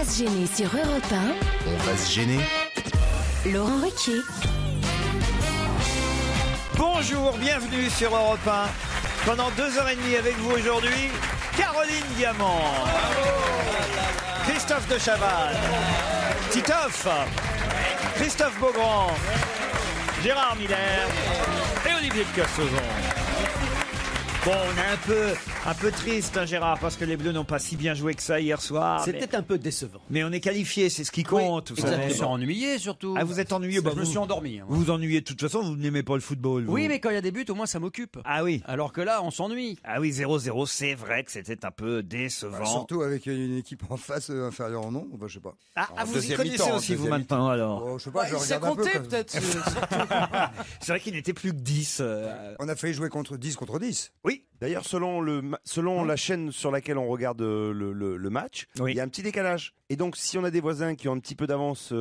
va se gêner sur Europe 1. On va se gêner. Laurent Ruquier. Bonjour, bienvenue sur Europe 1. Pendant 2h30 avec vous aujourd'hui, Caroline Diamant, Christophe de Chavannes, Titoff, Christophe Beaugrand, Gérard Miller et Olivier de Kersauzon. Bon, on est un peu triste, hein, Gérard, parce que les Bleus n'ont pas si bien joué que ça hier soir. C'était un peu décevant. Mais on est qualifié, c'est ce qui compte. Oui, vous savez. je me suis ennuyé surtout. Ah, vous êtes ennuyé? Je me suis endormi. Hein. Vous vous ennuyez de toute façon, vous n'aimez pas le football. Vous. Oui, mais quand il y a des buts, au moins ça m'occupe. Ah oui. Alors que là, on s'ennuie. Ah oui, 0-0, c'est vrai que c'était un peu décevant. Bah, surtout avec une équipe en face inférieure en nombre, bah, je sais pas. Ah, vous y connaissez aussi, vous, maintenant, alors? Oh, je sais pas, je Il s'est regarde un peu. compté quand même. peut-être. C'est vrai qu'il n'était plus que 10. On a failli jouer contre 10 contre 10. Oui. D'ailleurs, selon la chaîne sur laquelle on regarde le match, Oui. il y a un petit décalage. Et donc, si on a des voisins qui ont un petit peu d'avance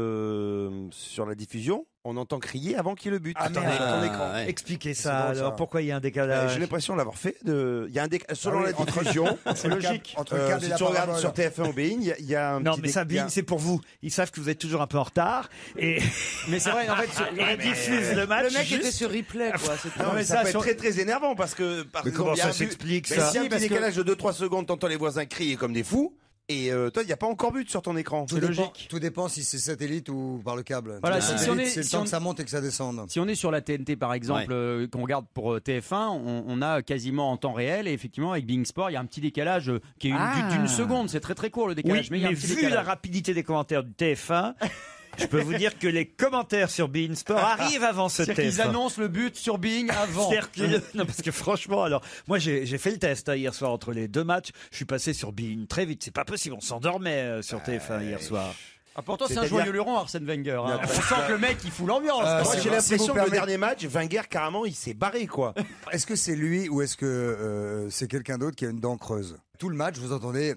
sur la diffusion, on entend crier avant qu'il y ait le but. Ah, Attendez, merde. ton écran. Expliquez C'est ça, drôle, alors. ça. Pourquoi il y a un décalage? J'ai l'impression de l'avoir fait. Il y a un selon Ah oui, la diffusion. C'est logique. Entre le câble et Si la tu regardes parabole. sur TF1 ou Bein, il y a un Non, petit mais ça, il y a- Bein, c'est pour vous. Ils savent que vous êtes toujours un peu en retard. Et Mais c'est vrai, en fait, ils diffusent le match. Le mec juste- était sur replay, quoi. Non, mais ça peut être très très énervant parce que par Mais exemple, comment il y a ça un but- s'explique, Mais ça? si, un Si, petit parce que- décalage de 2-3 secondes, t'entends les voisins crier comme des fous. Et toi, il n'y a pas encore but sur ton écran. Tout dépend, tout dépend si c'est satellite ou par le câble. Voilà, Si si c'est on est- satellite, c'est le si temps on- que ça monte et que ça descende. Si on est sur la TNT par exemple, qu'on regarde pour TF1, on a quasiment en temps réel et effectivement avec Bein Sport, il y a un petit décalage qui est d'une seconde. C'est très très court le décalage, Oui, mais il y a un mais petit vu décalage. la rapidité des commentaires du TF1, je peux vous dire que les commentaires sur Bein Sport arrivent avant ce C'est-à-dire qu'ils TF1. annoncent le but sur Bein avant. C'est-à-dire que- non, parce que franchement, alors, moi j'ai fait le test hier soir entre les deux matchs. Je suis passé sur Bein très vite. C'est pas possible, on s'endormait sur TF1 hier soir. Ah, pourtant, c'est un C'est-à-dire- joyeux luron, Arsène Wenger. Hein. On sent que le mec, il fout l'ambiance. quoi. Moi, c'est j'ai vrai, l'impression si vous que le permettez- dernier match, Wenger, carrément, il s'est barré, quoi. Est-ce que c'est lui ou est-ce que c'est quelqu'un d'autre qui a une dent creuse? Tout le match, vous entendez.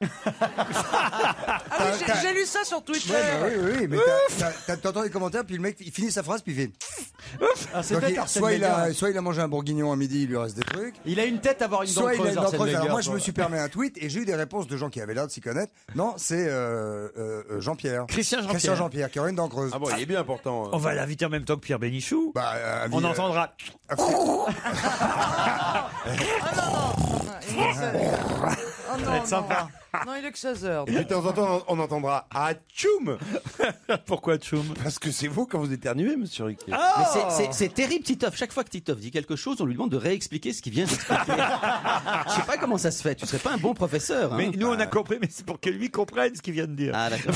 Ah oui, j'ai lu ça sur Twitter. Ouais, bah oui, mais t'entends les commentaires, puis le mec, il finit sa phrase, puis il fait. Ah, c'est Donc, peut-être Arsène soit, Wenger. soit il a mangé un bourguignon à midi, il lui reste des trucs. Il a une tête à avoir une dent Soit il a creuse, une dent Arsène creuse. Wenger. Alors moi, je quoi. me suis permis un tweet et j'ai eu des réponses de gens qui avaient l'air de s'y connaître. Non, c'est Jean-Pierre. Christian Jean-Pierre. Christian Jean-Pierre, qui aurait une dent creuse. Ah bon, il est bien pourtant. On va l'inviter en même temps que Pierre Bénichou. Bah, On entendra. Ah non, non. Il est que ça- Oh non, va être sympa. Non, il est que 16h. Et de temps en temps, on entendra Atchoum. Pourquoi Tchoum? Parce que c'est vous quand vous éternuez, monsieur Riquet. Ah Mais c'est terrible, Titoff. Chaque fois que Titoff dit quelque chose, on lui demande de réexpliquer ce qu'il vient d'expliquer. Je sais pas comment ça se fait. Tu serais pas un bon professeur. Hein. Mais nous, on a compris, mais c'est pour que lui comprenne ce qu'il vient de dire. Ah d'accord.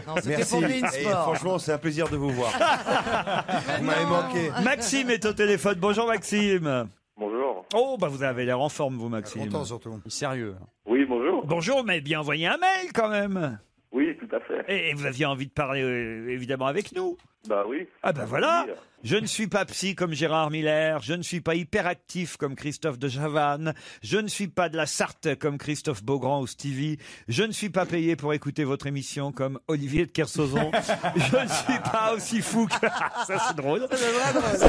Non, c'était Merci. pour Bein Et Sport. franchement, c'est un plaisir de vous voir. Vous m'avez manqué. Maxime est au téléphone. Bonjour Maxime. Bonjour. Oh, bah vous avez l'air en forme, vous, Maxime. Content surtout. Sérieux. Oui, bonjour. Bonjour, mais bien envoyé un mail quand même. Oui, tout à fait. Et vous aviez envie de parler évidemment avec nous. Bah oui. Ah ben voilà. Je ne suis pas psy comme Gérard Miller, je ne suis pas hyperactif comme Christophe de Chavannes, je ne suis pas de la Sarthe comme Christophe Beaugrand ou Stevie, je ne suis pas payé pour écouter votre émission comme Olivier de Kersauzon, je ne suis pas aussi fou que... Ça c'est drôle. C'est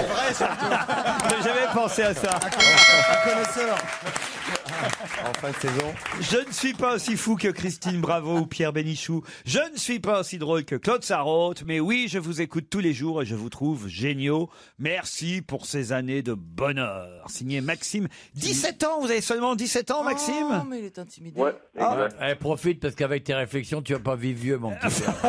vrai, surtout. J'avais pensé à ça. Un connaisseur. En fin de saison. Je ne suis pas aussi fou que Christine Bravo ou Pierre Bénichou. Je ne suis pas aussi drôle que Claude Sarraute. Mais oui, je vous écoute tous les jours et je vous trouve géniaux. Merci pour ces années de bonheur. Signé Maxime. 17 ans, vous avez seulement 17 ans, Maxime? Oh, mais il est intimidé. Ouais, exact. Allez, profite parce qu'avec tes réflexions, tu vas pas vivre vieux, mon petit frère.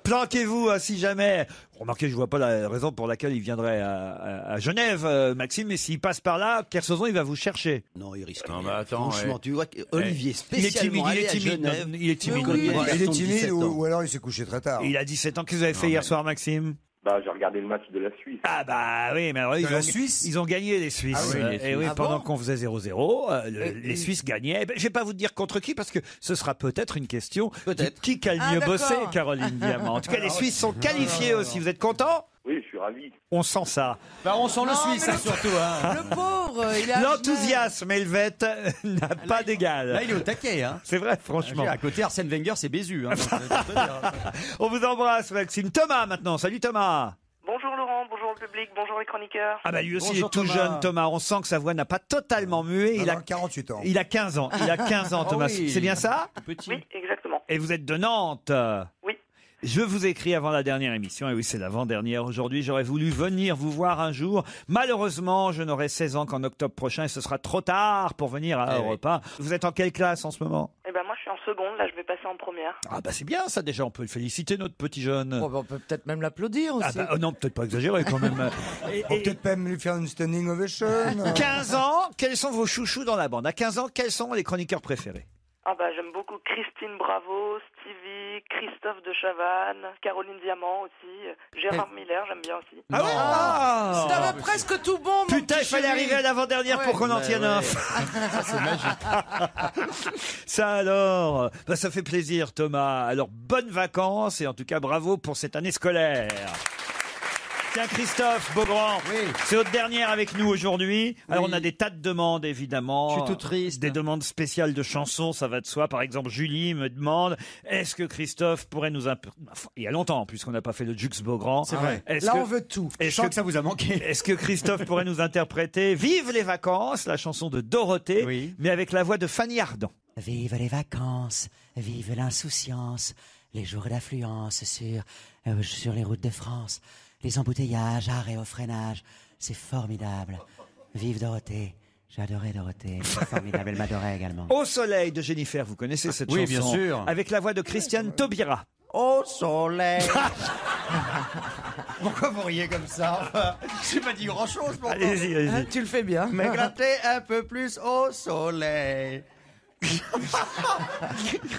Planquez-vous si jamais. Remarquez, je vois pas la raison pour laquelle il viendrait à Genève, Maxime, mais s'il passe par là, Kersozon, il va vous chercher. Non, il risque Non, rien. mais attends, Franchement, ouais. tu vois, Olivier, Il est timide, spécialement il est allé à timide. Genève. Il est timide. Oui, pour un Il est garçon de timide 17 ans. ou alors il s'est couché très tard. Il a 17 ans. Qu'est-ce que vous avez fait hier soir, Maxime? Bah, j'ai regardé le match de la Suisse. Ah bah oui, mais alors, la Suisse ils ont gagné les Suisses. Ah oui, les Et oui, Ah pendant bon qu'on faisait 0-0, les Suisses gagnaient. Eh ben, je vais pas vous dire contre qui parce que ce sera peut-être une question. Peut-être. Qui a le Ah, mieux d'accord. bossé, Caroline Diamant. En tout cas, les Suisses sont qualifiés aussi. Vous êtes contents? Oui, je suis ravi. On sent ça. Bah, on sent le Non, Suisse, mais hein, surtout. Hein. Le pauvre, il est à Genève. L'enthousiasme helvète n'a pas d'égal. Là, il est au taquet. Hein. C'est vrai, franchement. À côté, Arsène Wenger, c'est Bézu. Hein, donc, je peux te dire. On vous embrasse, Maxime. Thomas, maintenant. Salut, Thomas. Bonjour Laurent, bonjour le public, bonjour les chroniqueurs. Ah bah lui aussi, Bonjour, il est tout Thomas. jeune, Thomas. On sent que sa voix n'a pas totalement mué. Il a 48 ans. Il a 15 ans. Il a 15 ans, Oh Thomas. oui. C'est bien ça? Tout petit. Oui, exactement. Et vous êtes de Nantes? Oui. Je vous écris avant la dernière émission, et oui, c'est l'avant-dernière aujourd'hui. J'aurais voulu venir vous voir un jour. Malheureusement, je n'aurai 16 ans qu'en octobre prochain, et ce sera trop tard pour venir à Europe 1. Vous êtes en quelle classe en ce moment? Eh ben moi je suis en seconde, là je vais passer en première. Ah bah c'est bien ça déjà, on peut le féliciter notre petit jeune. Bon, bah, on peut peut-être même l'applaudir aussi. Ah bah, non, peut-être pas exagérer quand même. On peut peut-être même lui faire une standing ovation. 15 ans, quels sont vos chouchous dans la bande? À 15 ans, quels sont les chroniqueurs préférés? Ah bah j'aime beaucoup Christine Bravo, Stevie, Christophe de Chavannes, Caroline Diamant aussi, Gérard Miller, j'aime bien aussi. Ah ouais. Ah. T'avais presque tout bon, mon Putain, il petit fallait chéri. arriver à l'avant-dernière pour qu'on en tienne un. Ça, c'est magique. Ça alors, bah, ça fait plaisir Thomas. Alors bonnes vacances et en tout cas bravo pour cette année scolaire. Tiens Christophe Beaugrand, c'est votre dernière avec nous aujourd'hui. Alors on a des tas de demandes évidemment. Je suis tout triste. Des demandes spéciales de chansons, ça va de soi. Par exemple Julie me demande, est-ce que Christophe pourrait nous... Il y a longtemps puisqu'on n'a pas fait le Jux Beaugrand. C'est vrai. Là, on veut tout. Je sens que ça vous a manqué. Est-ce que Christophe pourrait nous interpréter Vive les vacances, la chanson de Dorothée, mais avec la voix de Fanny Ardant. Vive les vacances, vive l'insouciance, les jours d'affluence sur les routes de France, les embouteillages, arrêts au freinage, c'est formidable. Vive Dorothée, j'adorais Dorothée, c'est formidable, elle m'adorait également. Au soleil de Jennifer, vous connaissez cette chanson? Oui, bien sûr. Avec la voix de Christiane Taubira. Au soleil. Pourquoi vous riez comme ça? J'ai pas dit grand-chose pour Allez-y, allez-y. Hein, tu le fais bien. M'éclater un peu plus au soleil.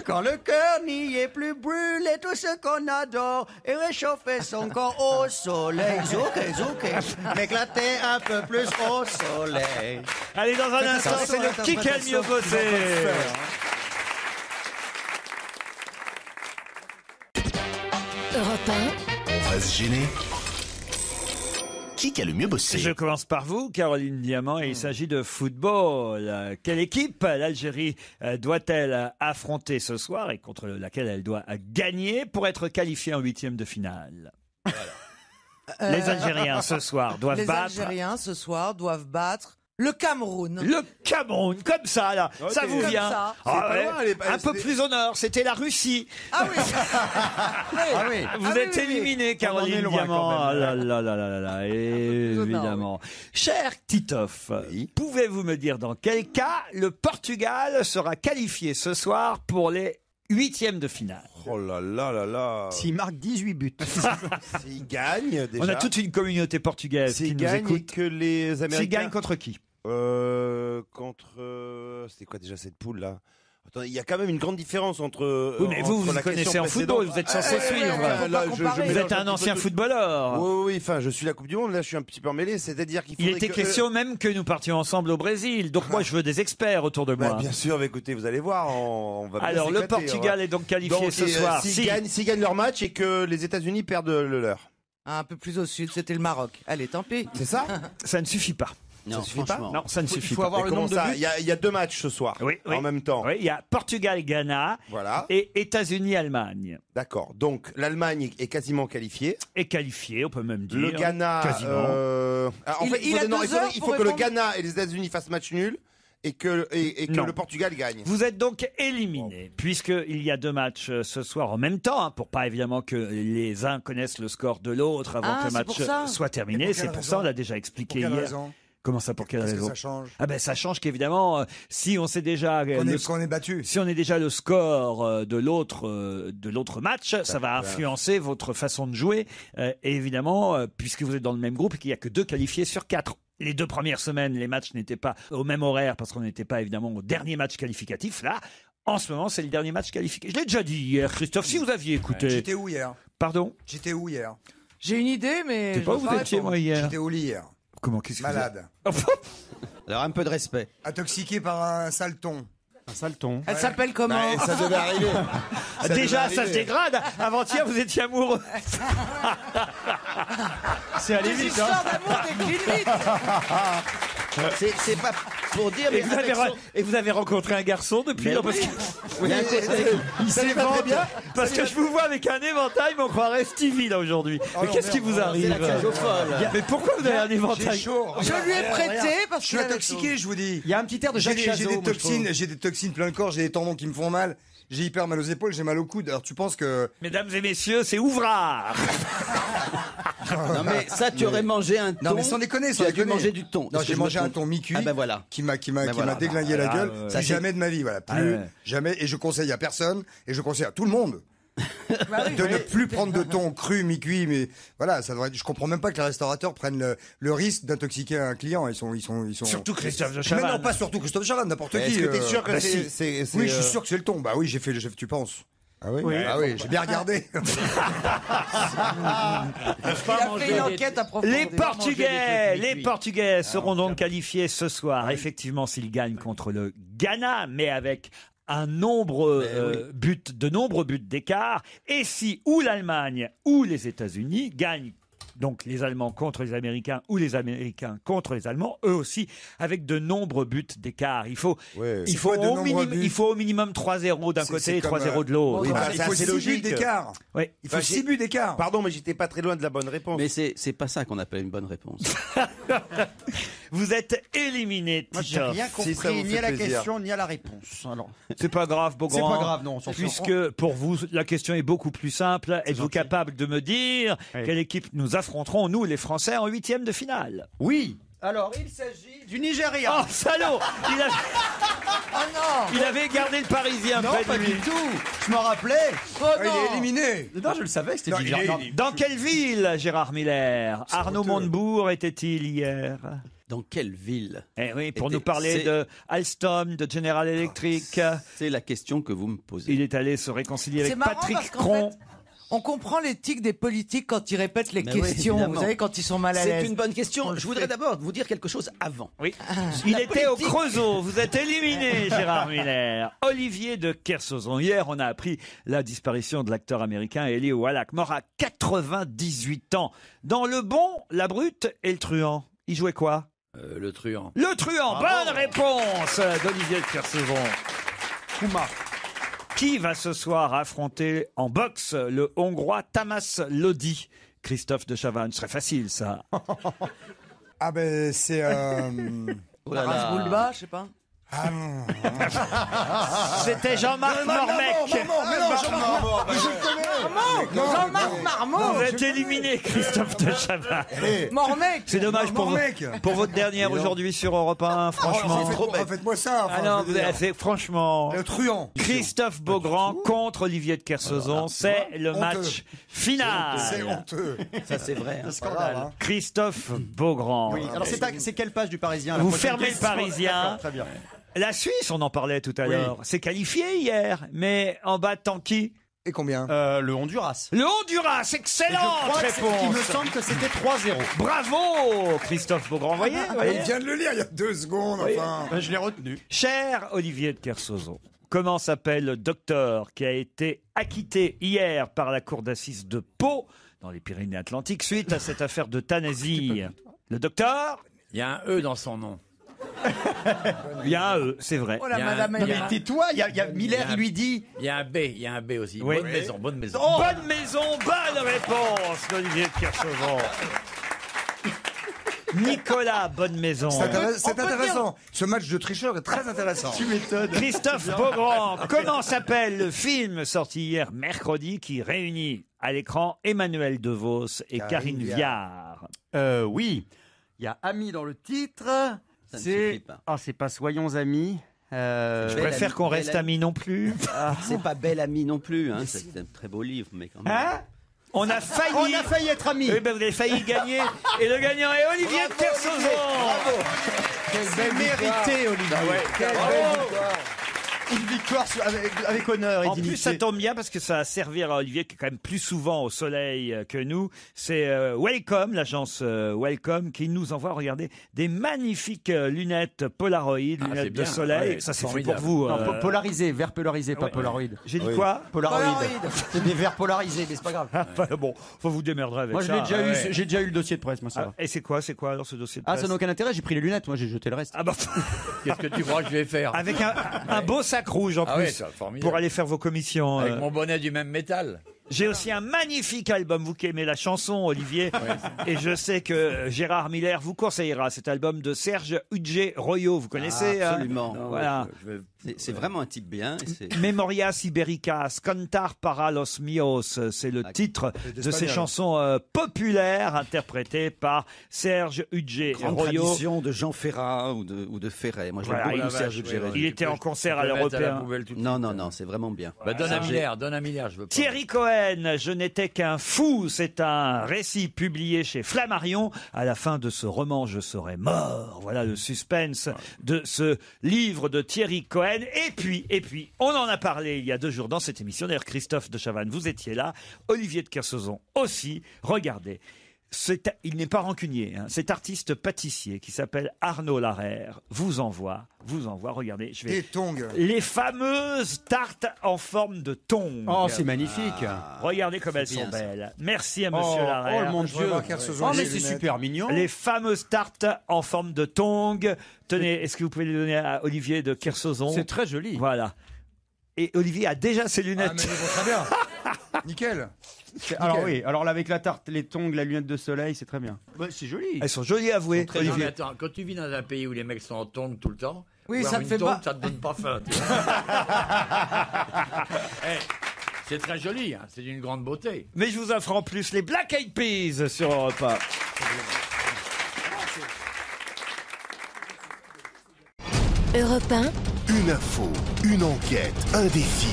Quand le cœur n'y est plus, brûler tout ce qu'on adore et réchauffer son corps au soleil. Zouké, zouké, m'éclater un peu plus au soleil. Allez, dans un instant, c'est le qui a le mieux bossé. Europe 1. On va se gêner. Qui a le mieux bossé? Je commence par vous, Caroline Diamant, et il s'agit de football. Quelle équipe l'Algérie doit-elle affronter ce soir et contre laquelle elle doit gagner pour être qualifiée en huitième de finale? Les Algériens ce soir doivent battre. Les Algériens ce soir doivent battre le Cameroun. Le Cameroun, comme ça, là. Ok. Ça vous Comme vient. ça. Ah ouais. loin, Un peu plus au nord, c'était la Russie. Ah oui. Ah oui. Vous êtes éliminée, Caroline On en est loin, Diamant. quand même. Ah là là là là là là, évidemment. Cher Titoff, pouvez-vous me dire dans quel cas le Portugal sera qualifié ce soir pour les huitièmes de finale? Oh là là là là. S'il marque 18 buts. S'il gagne, déjà. On a toute une communauté portugaise qui S'il nous gagne et écoute. que les Américains. S'il gagne contre qui? C'était quoi déjà cette poule là? Attendez, il y a quand même une grande différence entre. Oui, mais vous, entre vous la connaissez question en football, précédente. vous êtes censé suivre. faut pas comparer. Vous êtes un ancien footballeur. Oui, oui, enfin, je suis la Coupe du Monde, là, je suis un petit peu emmêlé, c'est-à-dire qu'il Il faudrait était que question même que nous partions ensemble au Brésil. Donc moi, je veux des experts autour de moi. Bien sûr, mais écoutez, vous allez voir, on va bien Alors, le s'éclater, Portugal ouais. est donc qualifié Donc, ce soir. S'ils gagnent leur match et que les États-Unis perdent le leur. Un peu plus au sud, c'était le Maroc. Allez, tant pis. C'est ça? Ça ne suffit pas. Ça suffit pas? Non, ça ne suffit faut pas. avoir Mais le comment nombre de ça? buts. Il y a 2 matchs ce soir. Oui, oui. En même temps. Oui, il y a Portugal-Ghana Voilà. et États-Unis-Allemagne. D'accord. Donc, l'Allemagne est quasiment qualifiée. Et qualifié, on peut même dire. Le Ghana. Quasiment. En fait, il a 2 heures il pour faut que le répondre. Ghana et les États-Unis fassent match nul et que Non. le Portugal gagne. Vous êtes donc éliminé, puisqu'il y a 2 matchs ce soir en même temps, pour pas évidemment que les uns connaissent le score de l'autre avant Ah, que le c'est match pour ça. soit terminé. Et pour C'est quelle pour raison ça, on l'a déjà Pour expliqué quelle hier. raison? Comment ça, pour quelle Parce que raison? ça change. Ah ben ça change qu'évidemment, si on sait déjà Qu'on est battu. si on est déjà le score de l'autre match, ça va influencer votre façon de jouer. Et évidemment, puisque vous êtes dans le même groupe et qu'il n'y a que 2 qualifiés sur 4. Les 2 premières semaines, les matchs n'étaient pas au même horaire parce qu'on n'était pas évidemment au dernier match qualificatif. Là, en ce moment, c'est le dernier match qualifié. Je l'ai déjà dit hier, Christophe, si vous aviez écouté. J'étais où hier? Pardon? J'étais où hier? J'ai une idée, mais. Je sais pas où je vais vous étiez, répondre. moi, hier. J'étais au lit hier. Comment, qu'est-ce que vous Malade. Alors un peu de respect. Intoxiqué par un saleton. Un saleton. Elle s'appelle comment? Bah, ça devait arriver. Ça Déjà, devait ça arriver. se dégrade. Avant-hier, vous étiez amoureux. C'est allé Des vite, histoires hein. d'amour déclinent vite. C'est pas pour dire. Et vous avez rencontré un garçon depuis Mais parce oui. que- Oui, Il ça lui va s'évente très bien. parce que je vous vois avec un éventail, mais on croirait Stevie là aujourd'hui. Mais non, qu'est-ce qui merde, vous arrive? C'est la cage aux folles. Mais pourquoi vous avez un éventail? J'ai chaud. Je lui ai prêté parce Je suis qu'il avait intoxiqué, je vous dis. Il y a un petit air de Jacques J'ai Chazot. des moi, je trouve. toxines, j'ai des toxines plein le corps, j'ai des tendons qui me font mal, j'ai hyper mal aux épaules, j'ai mal au coude. Alors tu penses que Mesdames et messieurs, c'est Ouvrard. Non mais ça, tu aurais mangé un thon. Non mais sans déconner, tu as dû manger du thon. Non, Est-ce j'ai que je mangé me un trompe thon mi-cuit Ah ben voilà. qui m'a voilà. déglingué la gueule. Ça, Plus c'est- jamais de ma vie, voilà, plus jamais. Et je conseille à personne, et je conseille à tout le monde. De ne plus prendre de thon cru, mi-cuit, mais voilà, ça devrait. Je comprends même pas que les restaurateurs prennent le risque d'intoxiquer un client. Ils sont. Surtout Christophe de Mais Chavannes. non, pas surtout Christophe de Chavannes, n'importe Est-ce qui. que t'es sûr que bah c'est- si. c'est, Oui, je suis sûr que c'est le thon. Bah oui, j'ai fait le chef. Tu penses? Ah oui. Ah oui, j'ai bien regardé. Il a fait une enquête approfondie. Les Portugais seront donc qualifiés ce soir, effectivement, s'ils gagnent contre le Ghana, mais avec de nombreux buts d'écart. Et si ou l'Allemagne ou les États-Unis gagnent, donc les Allemands contre les Américains ou les Américains contre les Allemands, eux aussi, avec de nombreux buts d'écart. Il faut au minimum 3-0 d'un côté et 3-0 de l'autre. Oui, il faut 6 buts d'écart. Oui. Il faut 6 buts d'écart. Pardon, mais j'étais pas très loin de la bonne réponse. Mais c'est pas ça qu'on appelle une bonne réponse. Vous êtes éliminé, Moi, j'ai Titoff. rien Si ça compris, vous ni fait à la plaisir. question, ni à la réponse. Alors, C'est pas grave, Beaugrand. c'est pas grave, non, on s'en fout. Puisque pour vous, la question est beaucoup plus simple. Êtes-vous gentil. capable de me dire Oui. quelle équipe nous affronterons, nous, les Français, en 8e de finale? Oui. Alors, il s'agit du Nigeria. Oh, salaud! Il avait gardé le Parisien non, près pas de lui. du tout. Je m'en rappelais. Il est éliminé. Non, je le savais que c'était Non, Nigeria. Non. Dans quelle ville, Gérard Miller? Arnaud honteux. Montebourg était-il hier? Dans quelle ville? Eh oui, pour Était- nous parler c'est- de Alstom, de General Electric. C'est la question que vous me posez. Il est allé se réconcilier C'est avec marrant Patrick parce qu'en Cron. fait, on comprend l'éthique des politiques quand ils répètent les Mais oui, questions. évidemment. Vous savez, quand ils sont mal à C'est l'aise. une bonne question. On le Je voudrais fait. d'abord vous dire quelque chose avant. Oui. Il La était au politique. Creusot. Vous êtes éliminé, Gérard Miller. Olivier de Kersauzon. Hier, on a appris la disparition de l'acteur américain Eli Wallach, mort à 98 ans. Dans Le Bon, la Brute et le Truand. Il jouait quoi? Le truand. Le Truand. Bonne réponse d'Olivier de Kersauzon. Kouma. Qui va ce soir affronter en boxe le Hongrois Tamas Lodi? Christophe de Chavannes. Ce serait facile, ça. Ah ben c'est. Oh là là. Rasboulba, je sais pas. Ah non. C'était Jean-Marc Mormec. Jean-Marc Marmot. Vous êtes éliminé, Christophe de Chavannes. Mormec. C'est dommage pour, Mormec. pour votre dernière aujourd'hui sur Europe 1, franchement. Faites-moi ça. Ah non, vous avez fait, franchement. Le truand. Christophe Beaugrand contre Olivier de Kersauzon, c'est le Honteux. match final. C'est honteux. Ça c'est vrai. hein. Scandale. Christophe Beaugrand. Oui. Alors, c'est quelle page du Parisien? la Vous prochaine fermez le question Parisien. D'accord, très bien. La Suisse, on en parlait tout à l'heure, s'est qualifiée hier, mais en battant qui? Et combien? Le Honduras. Le Honduras, Et excellente je crois que réponse. il me semble que c'était 3-0. Bravo, Christophe Beaugrand. Vous voyez, vous Ah, il voyez vient de le lire il y a 2 secondes. Oui. Enfin. Je l'ai retenu. Cher Olivier de Kersauzon, comment s'appelle le docteur qui a été acquitté hier par la cour d'assises de Pau, dans les Pyrénées-Atlantiques, suite à cette affaire d'euthanasie? Le docteur? Il y a un E dans son nom. Il y a un E, c'est vrai. Oh la Il y a un- madame. il y a elle- un- Tais-toi, il y a Miller, il lui dit. Il y a un B aussi. Oui. Bonne maison, bonne maison. Bonne maison, bonne réponse d'Olivier de Kersauzon. Nicolas, bonne maison. C'est intéressant. Ce match de tricheur est très intéressant. Tu m'étonnes. Christophe Beaugrand, comment s'appelle le film sorti hier mercredi qui réunit à l'écran Emmanuel DeVos et Karine Viard? Oui. Il y a Ami dans le titre. Ça ne C'est. suffit pas. Ah, c'est pas Soyons Amis. Je Belle préfère amie, qu'on belle reste amie. amis non plus. C'est pas Belle Amie non plus. Hein. C'est un très beau livre, mais quand même. Hein? On a failli. On a failli être amis. Oui, ben vous avez failli gagner. Et le gagnant est Olivier de Kersauzon. C'est mérité, Olivier. Quelle belle victoire. Une victoire avec honneur et En dignité. plus, ça tombe bien parce que ça va servir à Olivier qui est quand même plus souvent au soleil que nous. C'est Wellcome, l'agence Wellcome, qui nous envoie, regardez, des magnifiques lunettes Polaroid, lunettes de soleil. Ouais, ça, c'est fait formidable. pour vous. Non, polarisé, verre polarisé, pas Polaroid. J'ai dit quoi? Polaroid. C'est des verres polarisés, mais c'est pas grave. Bon, faut vous démerder avec Moi, ça. j'ai déjà eu le dossier de presse, moi, ça va. Et c'est quoi alors ce dossier de Ah, presse? ça n'a aucun intérêt, j'ai pris les lunettes, moi, j'ai jeté le reste. Ah bah, Qu'est-ce que tu crois que je vais faire? avec un beau sac rouge en Ah plus ouais, ça, formidable. pour aller faire vos commissions. Avec mon bonnet du même métal. J'ai aussi un magnifique album, vous qui aimez la chanson, Olivier, et je sais que Gérard Miller vous conseillera cet album de Serge Udger-Royo. Vous connaissez? Absolument. Voilà. C'est vraiment un type bien. Memorias Ibéricas, Cantar para los míos, c'est le titre de ces chansons populaires interprétées par Serge Grande Udger-Royo. tradition de Jean Ferrat ou de Ferret. Moi, je Voilà, l'aime beaucoup, il- Serge Udger. Il était en concert à l'Européen. Non, c'est vraiment bien. Bah, donne un milliard, je veux pas. Thierry Cohen, Je n'étais qu'un fou, c'est un récit publié chez Flammarion. À la fin de ce roman, je serai mort. Voilà le suspense de ce livre de Thierry Cohen. Et puis, on en a parlé il y a 2 jours dans cette émission. D'ailleurs, Christophe de Chavannes, vous étiez là. Olivier de Kersauzon aussi. Regardez. Il n'est pas rancunier, hein. Cet artiste pâtissier qui s'appelle Arnaud Larère vous envoie, regardez, Des tongs. les fameuses tartes en forme de tongs. Oh, c'est magnifique. Regardez comme elles sont belles. Merci à Monsieur Larère. Oh mon Dieu. Oh, mais c'est super mignon. Les fameuses tartes en forme de tongs. Tenez, est-ce que vous pouvez les donner à Olivier de Kersauzon? C'est très joli. Voilà. Et Olivier a déjà ses lunettes. Ah, mais ils vont très bien. Nickel. Alors oui, alors là avec la tarte, les tongs, la lunette de soleil, c'est très bien. Bah, c'est joli. Elles sont jolies, avouez, Non, mais Olivier. attends, quand tu vis dans un pays où les mecs sont en tongs tout le temps, Oui, voir ça te une fait tongue, pas- ça te donne pas faim. tu vois. Eh, c'est très joli, hein, c'est d'une grande beauté. Mais je vous offre en plus les Black Eyed Peas sur Europe 1. Europe 1, Une info, une enquête, un défi.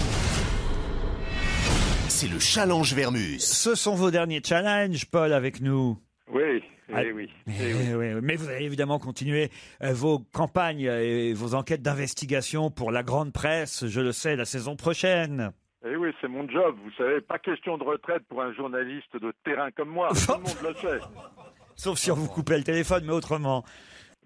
C'est le challenge Vermus. Ce sont vos derniers challenges, Paul, avec nous. Oui, Ah, oui. oui. Mais vous allez évidemment continuer vos campagnes et vos enquêtes d'investigation pour la grande presse, je le sais, la saison prochaine. Eh oui, c'est mon job. Vous savez, pas question de retraite pour un journaliste de terrain comme moi. Tout le monde le sait. Sauf si on vous coupait le téléphone, mais autrement.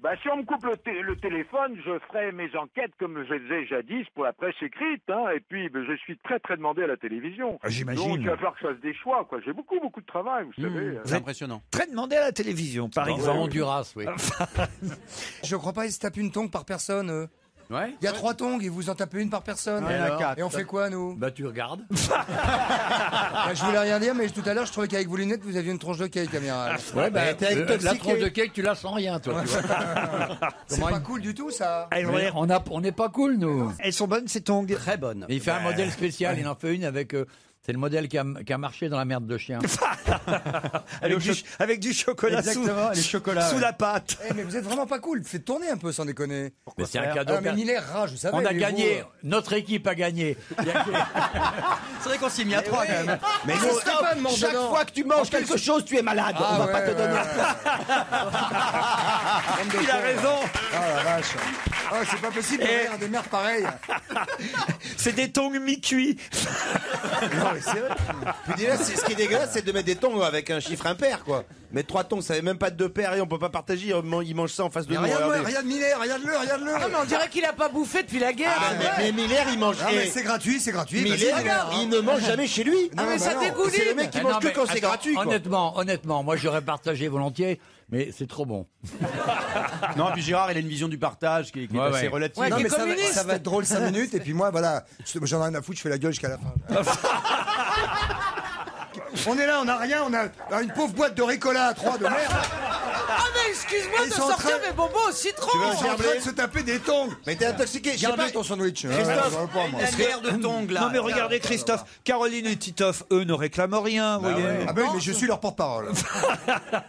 Bah, si on me coupe le téléphone, je ferai mes enquêtes comme je faisais jadis pour la presse écrite. Hein, et puis, ben, je suis très, très demandé à la télévision. J'imagine. Donc, il va falloir que je fasse des choix. Quoi. J'ai beaucoup, beaucoup de travail, vous savez. C'est impressionnant. Très demandé à la télévision, par Dans exemple. Honduras, oui. Je crois pas, ils se tapent une tongue par personne. Ouais. Il y a 3 tongs et vous en tapez une par personne. Et alors Et on fait quoi, nous? Bah, tu regardes. Bah, je voulais rien dire, mais tout à l'heure, je trouvais qu'avec vos lunettes, vous aviez une tronche de cake, amiral. Ouais, bah, t'es intoxiqué. la tranche de cake, tu la sens rien, toi. Tu vois. C'est pas cool du tout, ça. Elles, ont Mais l'air- on n'est pas cool, nous. elles sont bonnes, ces tongs. Très bonne. Il fait un modèle spécial, il en fait une avec. C'est le modèle qui a marché dans la merde de chien. Avec du chocolat sous, Exactement, les chocolats. sous la pâte. Eh, mais vous êtes vraiment pas cool. Faites tourner un peu, sans déconner. Mais c'est un Ah, cadeau. mais Miller rage, vous savez. On a mais gagné, vous, notre équipe a gagné. C'est vrai qu'on s'y est mis à 3 quand même. Mais Ah, non, Stéphane mange chaque dedans. fois que tu manges quelque chose, tu es malade. Ah, On va ouais, pas te donner ouais. Il a raison. Oh la vache. Oh, c'est pas possible de rire à des mères pareilles. C'est des tongs mi-cuits. Non, mais c'est vrai. Puis déjà, ce qui est dégueulasse, c'est de mettre des tongs avec un chiffre impair, quoi. Mettre 3 tongs, ça fait même pas de 2 paires et on peut pas partager. Ils mangent ça en face de nous. Regardez. Regarde Miller, regarde-le. Ah, mais on dirait qu'il a pas bouffé depuis la guerre. Ah, mais Miller, il mange. Ah, mais et c'est gratuit. Miller, Vas-y, Miller, hein. il ne mange jamais chez lui. Ah, mais bah ça non. dégouline. C'est le mec qui Ah, mange non, que mais quand c'est attends, gratuit, quoi. Honnêtement, moi j'aurais partagé volontiers, mais c'est trop bon. Non, puis Gérard, il a une vision du partage qui est Ouais, assez ouais. relative. Ouais, Non, qui mais est communiste. ça va être drôle 5 minutes et puis moi voilà, j'en ai rien à foutre, je fais la gueule jusqu'à la fin. On est là, on a rien, on a une pauvre boîte de Ricola à 3 de merde. Ah, mais excuse-moi Ils de sont en sortir train- mes bonbons au citron. Ils sont en train de se taper des tongs. Mais t'es intoxiqué. Je sais Garde pas. ton sandwich. Christophe, Ouais, pas, moi. une bière de tongs là. Non mais regardez Christophe, Caroline et Titoff, eux ne réclament rien, vous voyez. Ah ben oui, mais je suis leur porte-parole.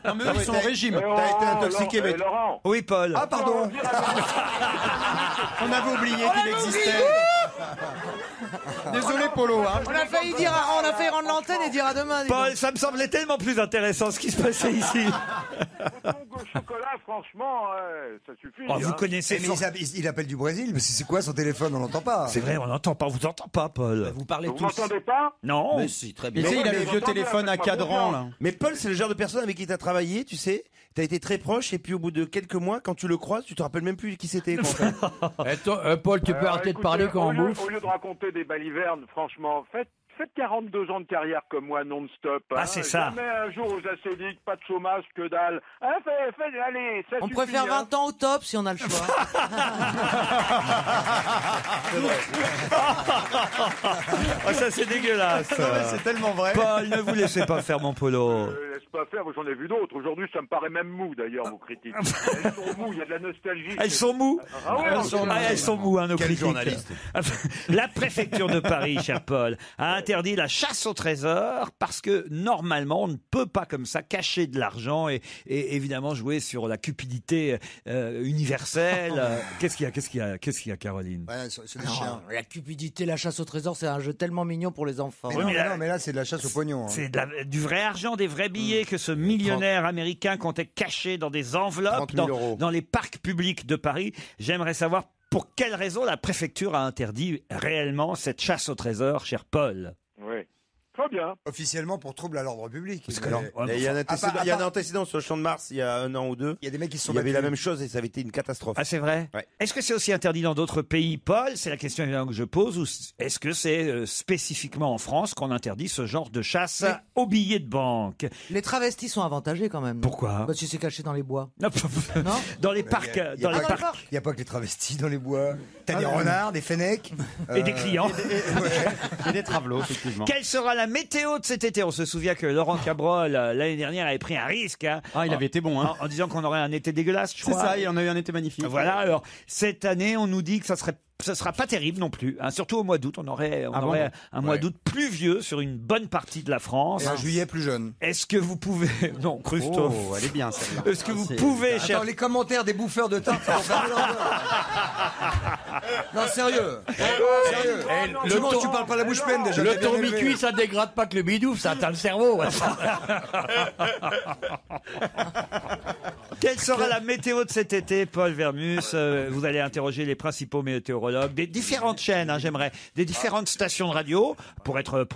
Non, mais eux, ils sont au régime. T'as été intoxiqué, mais. Laurent, Oui Paul. Ah pardon. On avait oublié qu'il existait. Désolé, Polo. Hein. On a failli rendre l'antenne et dire à demain. dis Paul, donc. ça me semblait tellement plus intéressant ce qui se passait ici. Au chocolat, franchement, ça suffit. Oh, vous hein. connaissez Mais il appelle du Brésil, mais c'est quoi son téléphone? On l'entend pas. C'est vrai, on n'entend pas. Vous entend pas, Paul. Vous parlez Vous tous. m'entendez pas? Non. Mais si, très Mais bien. tu sais, il a mais le vieux j'entends téléphone bien, à cadran, là. Mais Paul, c'est le genre de personne avec qui t'as travaillé, tu sais. T'as été très proche et puis au bout de quelques mois, quand tu le croises, tu te rappelles même plus qui c'était. quoi, en fait. Eh, toi, Paul, tu peux arrêter de Écoutez, parler quand on au lieu- bouffe. Au lieu de raconter des balivernes, franchement, faites 42 ans de carrière comme moi non-stop. Ah, c'est ça. Jamais un jour aux acédiques, pas de chômage, que dalle. Hein, allez, ça On suffit. préfère 20 ans au top si on a le choix. Ah, ça, c'est dégueulasse. C'est tellement vrai. Paul, ne vous laissez pas faire mon polo. Laisse pas faire, moi, j'en ai vu d'autres. Aujourd'hui, ça me paraît même mou, d'ailleurs, vos critiques. Elles sont mous, il y a de la nostalgie. Elles sont mous. Ah ouais, Elles sont mous, hein, nos Quel critiques. journaliste. La préfecture de Paris, cher Paul, a interdit la chasse au trésor parce que normalement, on ne peut pas comme ça cacher de l'argent et évidemment jouer sur la cupidité universelle. Qu'est-ce qu'il y a, Caroline? Ouais, c'est des Non, chiens. la cupidité, la chasse au trésor, c'est un jeu tellement mignon pour les enfants. Mais Oui, non, mais mais là- non, mais là, c'est de la chasse au pognon. hein. C'est du vrai argent, des vrais billets que ce millionnaire américain comptait cacher dans des enveloppes 30 000 euros. dans les parcs publics de Paris. J'aimerais savoir pour quelle raison la préfecture a interdit réellement cette chasse au trésor, cher Paul. Oui. Très bien. Officiellement pour trouble à l'ordre public. Parce que Mais- alors, Et il y a un À antécédent, part- il y a un antécédent sur le champ de Mars il y a 1 an ou 2. Il y a des mecs qui se sont Il y avait la battus. même chose et ça avait été une catastrophe. Ah, c'est vrai? Ouais. Est-ce que c'est aussi interdit dans d'autres pays, Paul? C'est la question évidemment que je pose. Ou est-ce que c'est spécifiquement en France qu'on interdit ce genre de chasse aux billets de banque? Les travestis sont avantagés quand même. non Pourquoi? Parce que c'est caché dans les bois. Non, Non Dans les parcs. Il y a Dans les pas- parcs. Il n'y a pas que les travestis dans les bois. T'as des renards, des fennecs. Et des clients. Et des travelots, effectivement. Quelle sera la météo de cet été? On se souvient que Laurent Cabrol, l'année dernière, avait pris un risque. Hein, Ah, il avait été bon, hein. en disant qu'on aurait un été dégueulasse, je C'est crois. ça, il y en a eu un été magnifique. Voilà, alors, cette année, on nous dit que ça sera pas terrible non plus, hein, surtout au mois d'août. On aurait un mois d'août pluvieux sur une bonne partie de la France. Et un juillet plus jeune. Est-ce que vous pouvez... Non, Christophe. Oh, elle est bien, celle-là. Est-ce que vous pouvez, cher... Attends, les commentaires des bouffeurs de tarte, ça va faire Non, sérieux. Sérieux. le Tu manges, tour- tu parles pas la bouche pleine déjà. Le t'es bien élevé. tourbicuit, ça dégrade pas que le bidouf, ça atteint le cerveau. Quelle sera la météo de cet été, Paul Vermus? Vous allez interroger les principaux météorologues des différentes chaînes, hein, j'aimerais, des différentes stations de radio, pour être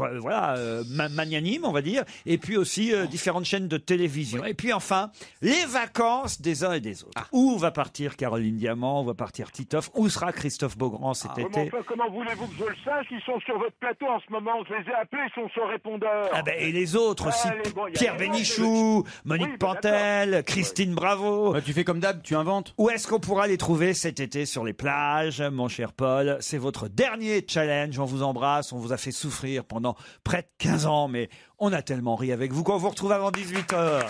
magnanime, on va dire, et puis aussi différentes chaînes de télévision. Et puis enfin, les vacances des uns et des autres. Où va partir Caroline Diamant? Où va partir Titoff? Où sera Christophe Beaugrand cet été? Comment voulez-vous que je le sache? Ils sont sur votre plateau en ce moment. Je les ai appelés, ils sont sur répondeur. Ah ben, et les autres aussi, Allez, bon, y a Pierre les autres, Bénichou, Monique Oui, ben, Pantel, Christine Bravo. Bah, tu fais comme d'hab, tu inventes. Où est-ce qu'on pourra les trouver cet été sur les plages, mon cher Paul? C'est votre dernier challenge. On vous embrasse. On vous a fait souffrir pendant près de 15 ans, mais on a tellement ri avec vous qu'on vous retrouve avant 18h.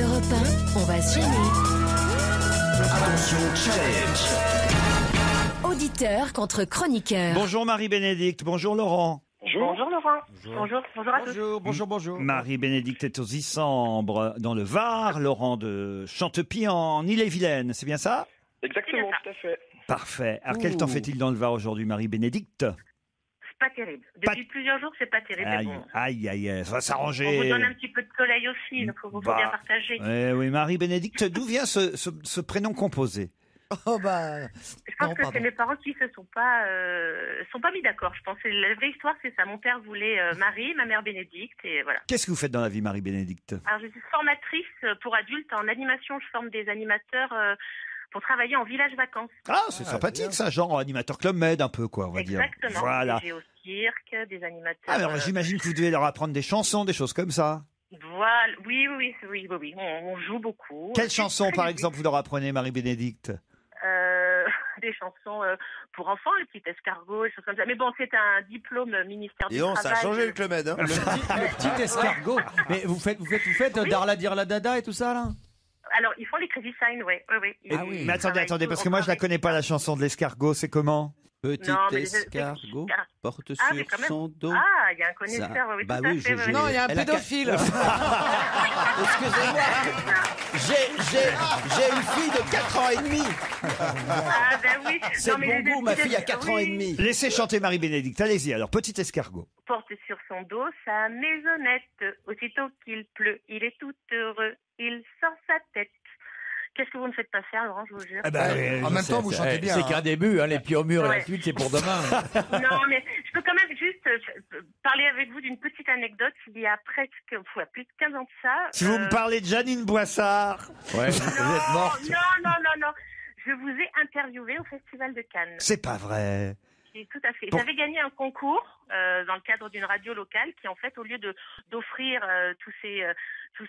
Europe 1, on va se gêner. Attention, challenge. Auditeur contre chroniqueur. Bonjour Marie-Bénédicte. Bonjour Laurent. Bonjour Laurent. Bonjour à tous. Bonjour. Marie-Bénédicte est aux Isambres, dans le Var. Laurent de Chantepie, en Île-et-Vilaine. C'est bien ça? Exactement, tout à fait. Parfait. Alors, quel temps fait-il dans le Var aujourd'hui, Marie-Bénédicte? C'est pas terrible. Depuis plusieurs jours, c'est pas terrible. Mais Aïe, bon, aïe, ça va on vous s'arranger. donne un petit peu de soleil aussi, donc faut Bah, bien partager. Oui, Marie-Bénédicte, d'où vient ce prénom composé? Oh bah. Je pense que c'est mes parents qui se sont pas mis d'accord. Je pense que la vraie histoire, c'est ça. Mon père voulait Marie, ma mère Bénédicte, et voilà. Qu'est-ce que vous faites dans la vie, Marie-Bénédicte? Alors, je suis formatrice pour adultes en animation. Je forme des animateurs pour travailler en village vacances. Ah, c'est sympathique ça, genre animateur Club Med un peu, quoi, on va dire. Exactement. Voilà. J'ai au cirque, des animateurs. Alors, j'imagine que vous devez leur apprendre des chansons, des choses comme ça. Voilà. Oui. On joue beaucoup. Quelles C'est chansons, très par bien. exemple, vous leur apprenez, Marie-Bénédicte? Des chansons pour enfants, le petit escargot, des choses comme ça. Mais bon, c'est un diplôme ministère Et du donc, Travail. ça a changé avec le Med. Hein. Le petit escargot. Mais vous faites Darla Dirla Dada et tout ça, là? Alors, ils font les credit signs, oui. Mais attendez, parce que moi, je la connais pas, la chanson de l'escargot, c'est comment? Petit Non, mais escargot. Porte Ah, sur mais quand même. son dos. Ah, il y a un connaisseur, oui, Bah tout à oui, fait. Non, il y a un Elle a pédophile. Excusez-moi, j'ai une fille de 4 ans et demi. Ah, ben oui. C'est Non, de mais bon goût, ma fille a 4 ans et demi. Laissez chanter Marie-Bénédicte, allez-y alors, petit escargot. Porte sur son dos sa maisonnette. Aussitôt qu'il pleut, il est tout heureux. Il sort sa tête. Qu'est-ce que vous ne faites pas faire, Laurent, je vous jure. En même temps, vous chantez bien. C'est qu'un début, hein, les pieds au mur et Ouais. la suite, c'est pour demain. Non, mais je peux quand même juste parler avec vous d'une petite anecdote. Il y a presque plus de 15 ans de ça. Si vous me parlez de Janine Boissard. Ouais, vous êtes morte. Non. Je vous ai interviewé au Festival de Cannes. C'est pas vrai. Oui, tout à fait. Pour- J'avais gagné un concours dans le cadre d'une radio locale qui, en fait, au lieu d'offrir tous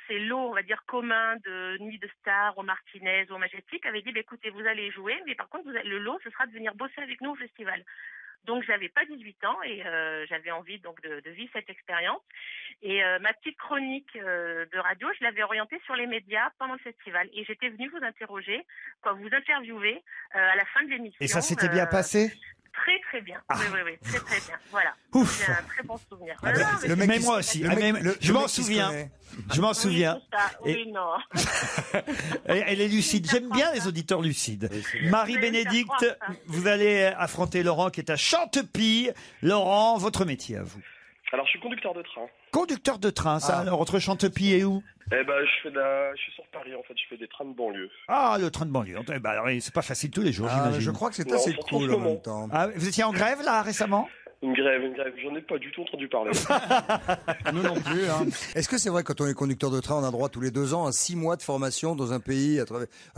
ces lots, on va dire, communs de Nuit de Stars, au Martinez, au Majestic, avait dit, écoutez, vous allez jouer, mais par contre, le lot, ce sera de venir bosser avec nous au festival. Donc, j'avais pas 18 ans et j'avais envie donc de vivre cette expérience. Et ma petite chronique de radio, je l'avais orientée sur les médias pendant le festival. Et j'étais venue vous interroger, vous interviewer à la fin de l'émission. Et ça s'était bien passé? Très très bien. Oui, très très bien. Voilà. Ouf. J'ai un très bon souvenir. Ah ben, Non, mais moi aussi. Je m'en souviens. Je m'en souviens. Oui, non. Elle est lucide. J'aime bien les auditeurs lucides. Marie-Bénédicte, vous allez affronter Laurent qui est à Chantepie. Laurent, votre métier à vous. Alors, je suis conducteur de train. Conducteur de train, ça, alors, entre Chantepie et où? Eh ben, je suis sur Paris, en fait. Je fais des trains de banlieue. Ah, le train de banlieue. Eh ben, alors, c'est pas facile tous les jours, j'imagine. Je crois que c'est Non, assez surtout en cool ce en moment. même temps. Ah, vous étiez en grève, là, récemment? Une grève. J'en ai pas du tout entendu parler. Nous non plus. Hein. Est-ce que c'est vrai que quand on est conducteur de train, on a droit tous les 2 ans à 6 mois de formation dans un pays, à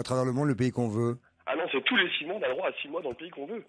travers le monde, le pays qu'on veut? Ah non, c'est tous les 6 mois, on a le droit à 6 mois dans le pays qu'on veut.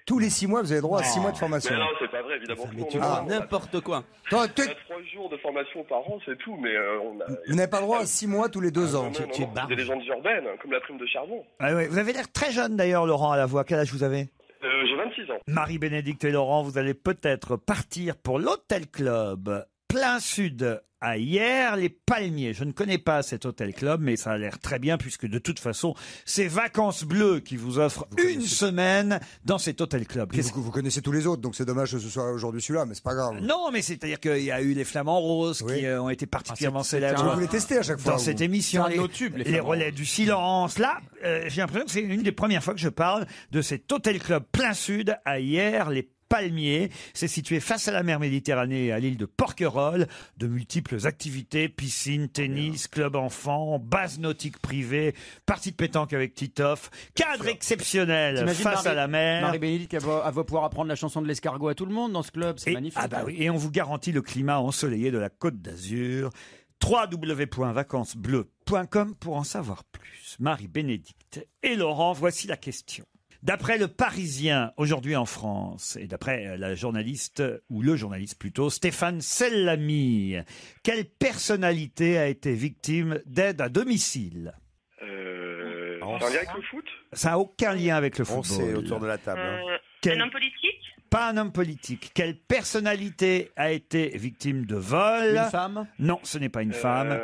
Tous les 6 mois, vous avez droit à 6 mois de formation. Mais non, c'est pas vrai, évidemment. Mais tu vois, n'importe quoi. On a 3 jours de formation par an, c'est tout, mais on a... Vous n'avez pas le droit à 6 mois tous les 2 ans. Non, c'est des légendes urbaines, comme la prime de charbon. Ah, ouais. Vous avez l'air très jeune, d'ailleurs, Laurent, à la voix. Quel âge vous avez? J'ai 26 ans. Marie-Bénédicte et Laurent, vous allez peut-être partir pour l'Hôtel Club plein sud à Hyères-les-Palmiers. Je ne connais pas cet Hôtel Club, mais ça a l'air très bien puisque de toute façon, c'est Vacances Bleues qui vous offre une semaine dans cet Hôtel Club. Vous connaissez tous les autres, donc c'est dommage que ce soit aujourd'hui celui-là, mais c'est pas grave. Non, mais c'est-à-dire qu'il y a eu les Flamants Roses qui ont été particulièrement célèbres. Vous les testez à chaque fois. Dans cette émission, C'est un de nos tubes, les les Flamands relais du silence. Là, j'ai l'impression que c'est une des premières fois que je parle de cet Hôtel Club plein sud à Hyères-les Palmiers. C'est situé face à la mer Méditerranée et à l'île de Porquerolles. De multiples activités, piscine, tennis, club enfants, base nautique privée, partie de pétanque avec Titoff, cadre exceptionnel T'imagines face à la mer. Marie-Bénédicte, elle va pouvoir apprendre la chanson de l'escargot à tout le monde dans ce club. C'est magnifique. Ah bah oui, et on vous garantit le climat ensoleillé de la Côte d'Azur. www.vacancesbleues.com pour en savoir plus. Marie-Bénédicte et Laurent, voici la question. D'après le Parisien, aujourd'hui en France, et d'après la journaliste, ou le journaliste plutôt, Stéphane Sellamy, quelle personnalité a été victime d'aide à domicile? C'est un lien avec le foot? Ça n'a aucun lien avec le football. On sait autour de la table. Quel- Un homme politique? Pas un homme politique. Quelle personnalité a été victime de vol? Une femme? Non, ce n'est pas une femme.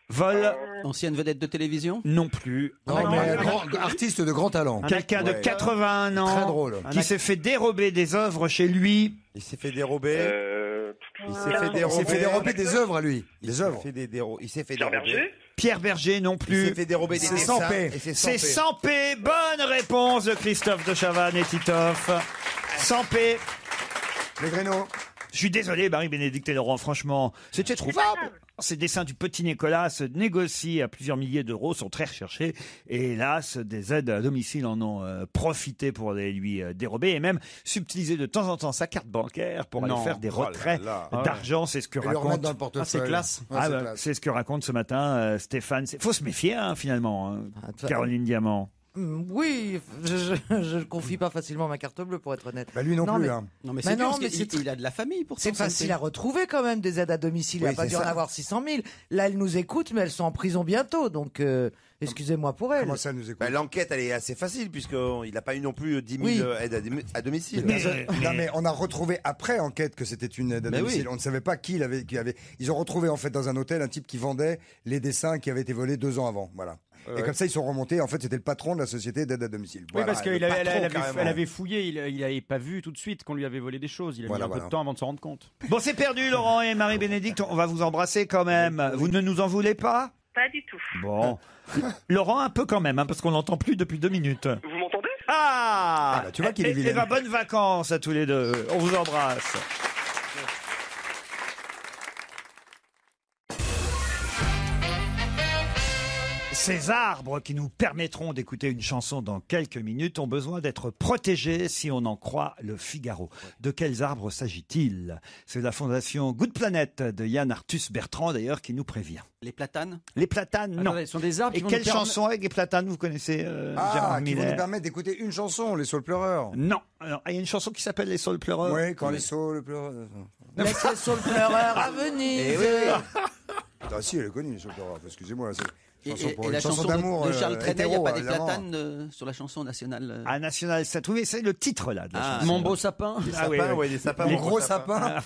Vol? Ancienne vedette de télévision? Non plus. Non, mais artiste de grand talent. Quelqu'un de 81 ans Très drôle. qui s'est fait dérober des œuvres chez lui. Il s'est fait dérober. Il s'est fait dérober des œuvres à lui. Des œuvres. Il s'est fait Pierre dérober. Berger? Pierre Berger non Il plus. s'est fait dérober des C'est dessins. sans paix. et C'est paix. sans paix. Bonne réponse de Christophe de Chavannes et Titoff. Sans paix. Les Gréneaux. Je suis désolé, Marie-Bénédicte et Laurent, franchement, c'était trouvable. Ces dessins du petit Nicolas se négocient à plusieurs milliers d'euros, sont très recherchés. Et hélas, des aides à domicile en ont profité pour les lui dérober et même subtiliser de temps en temps sa carte bancaire pour aller Non. faire des Oh là retraits là. d'argent. C'est ce que Et le remettre raconte. dans le portefeuille. c'est classe. Ouais, Ah c'est bah, classe. c'est ce que raconte ce matin Stéphane. Faut se méfier finalement, Attends. Caroline Diamant. Oui, je ne confie pas facilement ma carte bleue pour être honnête. Bah lui non plus. mais- Hein. Non, mais Mais c'est dur, non, parce mais qu'il- c'est il a de la famille pour ça. C'est facile à retrouver quand même des aides à domicile. Il Oui, n'y a pas c'est dû en ça. avoir 600 000. Là, elles nous écoutent, mais elles sont en prison bientôt. Donc, excusez-moi pour elles. Comment ça nous écoute? Bah, l'enquête, elle est assez facile, puisqu'il n'a pas eu non plus 10 000 Oui. aides à domicile. Non mais on a retrouvé après enquête que c'était une aide à Mais domicile. oui. On ne savait pas qui l'avait. Ils ont retrouvé en fait dans un hôtel un type qui vendait les dessins qui avaient été volés 2 ans avant. Voilà. Et comme ça, ils sont remontés. En fait, c'était le patron de la société d'aide à domicile. Oui, Voilà, parce le qu'elle patron, elle avait fouillé, il n'avait pas vu tout de suite qu'on lui avait volé des choses. Il a mis un peu de temps avant de s'en rendre compte. Bon, c'est perdu, Laurent et Marie-Bénédicte. On va vous embrasser quand même. Vous ne nous en voulez pas? Pas du tout. Bon. Laurent, un peu quand même, hein, parce qu'on l'entend plus depuis 2 minutes. Vous m'entendez? Ah, tu vois qu'il est vilain. Bonnes vacances à tous les deux. On vous embrasse. Ces arbres qui nous permettront d'écouter une chanson dans quelques minutes ont besoin d'être protégés si on en croit le Figaro. De quels arbres s'agit-il? C'est la fondation Good Planet de Yann Arthus Bertrand d'ailleurs qui nous prévient. Les platanes? Les platanes, non. Attendez, ce sont des arbres Et qui vont quelle nous permettre- chanson avec les platanes vous connaissez Gérard qui vont Miller? nous permettre d'écouter une chanson, Les Saules Pleureurs. Non. Alors, il y a une chanson qui s'appelle Les Saules Pleureurs. Oui, quand les Saules Pleureurs. Laisse les saules pleureurs à venir. Eh oui. Ah si, elle est connue, Les Saules Pleureurs. Excusez-moi, c'est Et une la chanson chanson d'amour de Charles Trenet, il n'y a hétéro, pas des évidemment. platanes sur la chanson nationale Ah, National 7, oui, c'est le titre là de la chanson. Mon beau sapin. Des sapins, ouais, des sapins. Les mon gros sapin. sapins.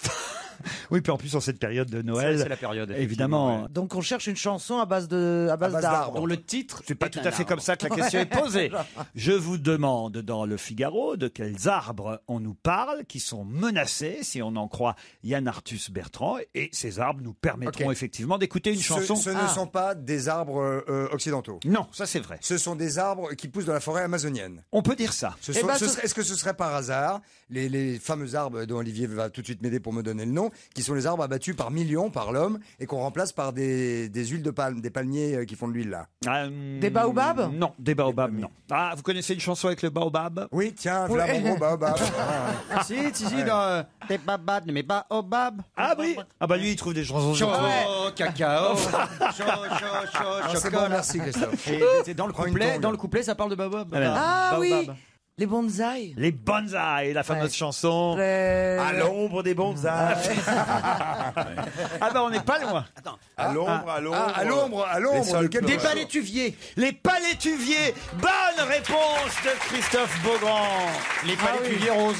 Oui, puis en plus en cette période de Noël, C'est la période, évidemment. Donc on cherche une chanson à base d'arbres. dont le titre C'est pas est tout un à fait arbre. comme ça que la question est posée. Je vous demande dans le Figaro de quels arbres on nous parle qui sont menacés, si on en croit Yann Arthus Bertrand, et ces arbres nous permettront Ok. effectivement d'écouter une chanson. Ce ne sont pas des arbres occidentaux. Non, ça c'est vrai. Ce sont des arbres qui poussent dans la forêt amazonienne. On peut dire ça. Ce sont- Est-ce que ce serait par hasard les fameux arbres dont Olivier va tout de suite m'aider pour me donner le nom, qui sont les arbres abattus par millions par l'homme et qu'on remplace par des huiles de palme, des palmiers qui font de l'huile là. Des baobabs? Non, des baobabs, non. Ah, vous connaissez une chanson avec le baobab? Oui, tiens, voilà mon gros baobab. Si, dans des babades, mais baobab. Ah oui. Ah bah lui, il trouve des chansons. Chaud, cacao. Chaud, Non, c'est bon, chocolat. merci Christophe. Et c'est dans le Prends une couplet, tongue. dans le couplet, ça parle de baobab. Ah oui, Baobab. les bonsaïs. Les bonsaïs, la fameuse Ouais. chanson. À l'ombre des bonsaïs. Ah bah on n'est pas loin. À l'ombre, à l'ombre. À l'ombre, à Les l'ombre. sols de quel- pleureurs. Des palétuviers. Les palétuviers. Bonne réponse de Christophe Beaugrand. Les palétuviers roses.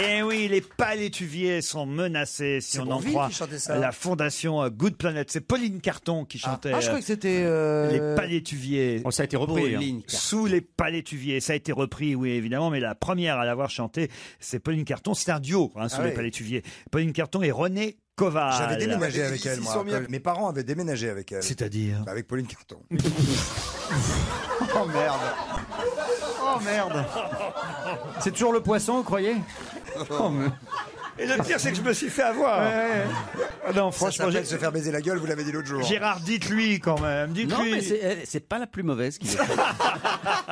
Eh oui, les palétuviers sont menacés, si C'est on en Bourvil croit qui chantait ça. la fondation Good Planet. C'est Pauline Carton qui chantait Ah, je crois que c'était. les palétuviers. Oh, ça a été repris. hein. Pauline. Sous les palétuviers. Ça a été repris, oui, évidemment, mais la première à l'avoir chanté, c'est Pauline Carton. C'est un duo, sous Ah les oui. palétuviers. Pauline Carton et René Koval. J'avais déménagé avec Ils elle, sont moi. mis à- Mes parents avaient déménagé avec elle. C'est-à-dire Bah, avec Pauline Carton. Oh merde. Oh merde. C'est toujours le poisson, vous croyez? Oh, mais... Et le pire, c'est que je me suis fait avoir. Ah non, Ça franchement, s'appelle se faire baiser la gueule, vous l'avez dit l'autre jour. Gérard, dites-lui quand même. Non, Dites-lui. mais c'est pas la plus mauvaise qu'il ait fait.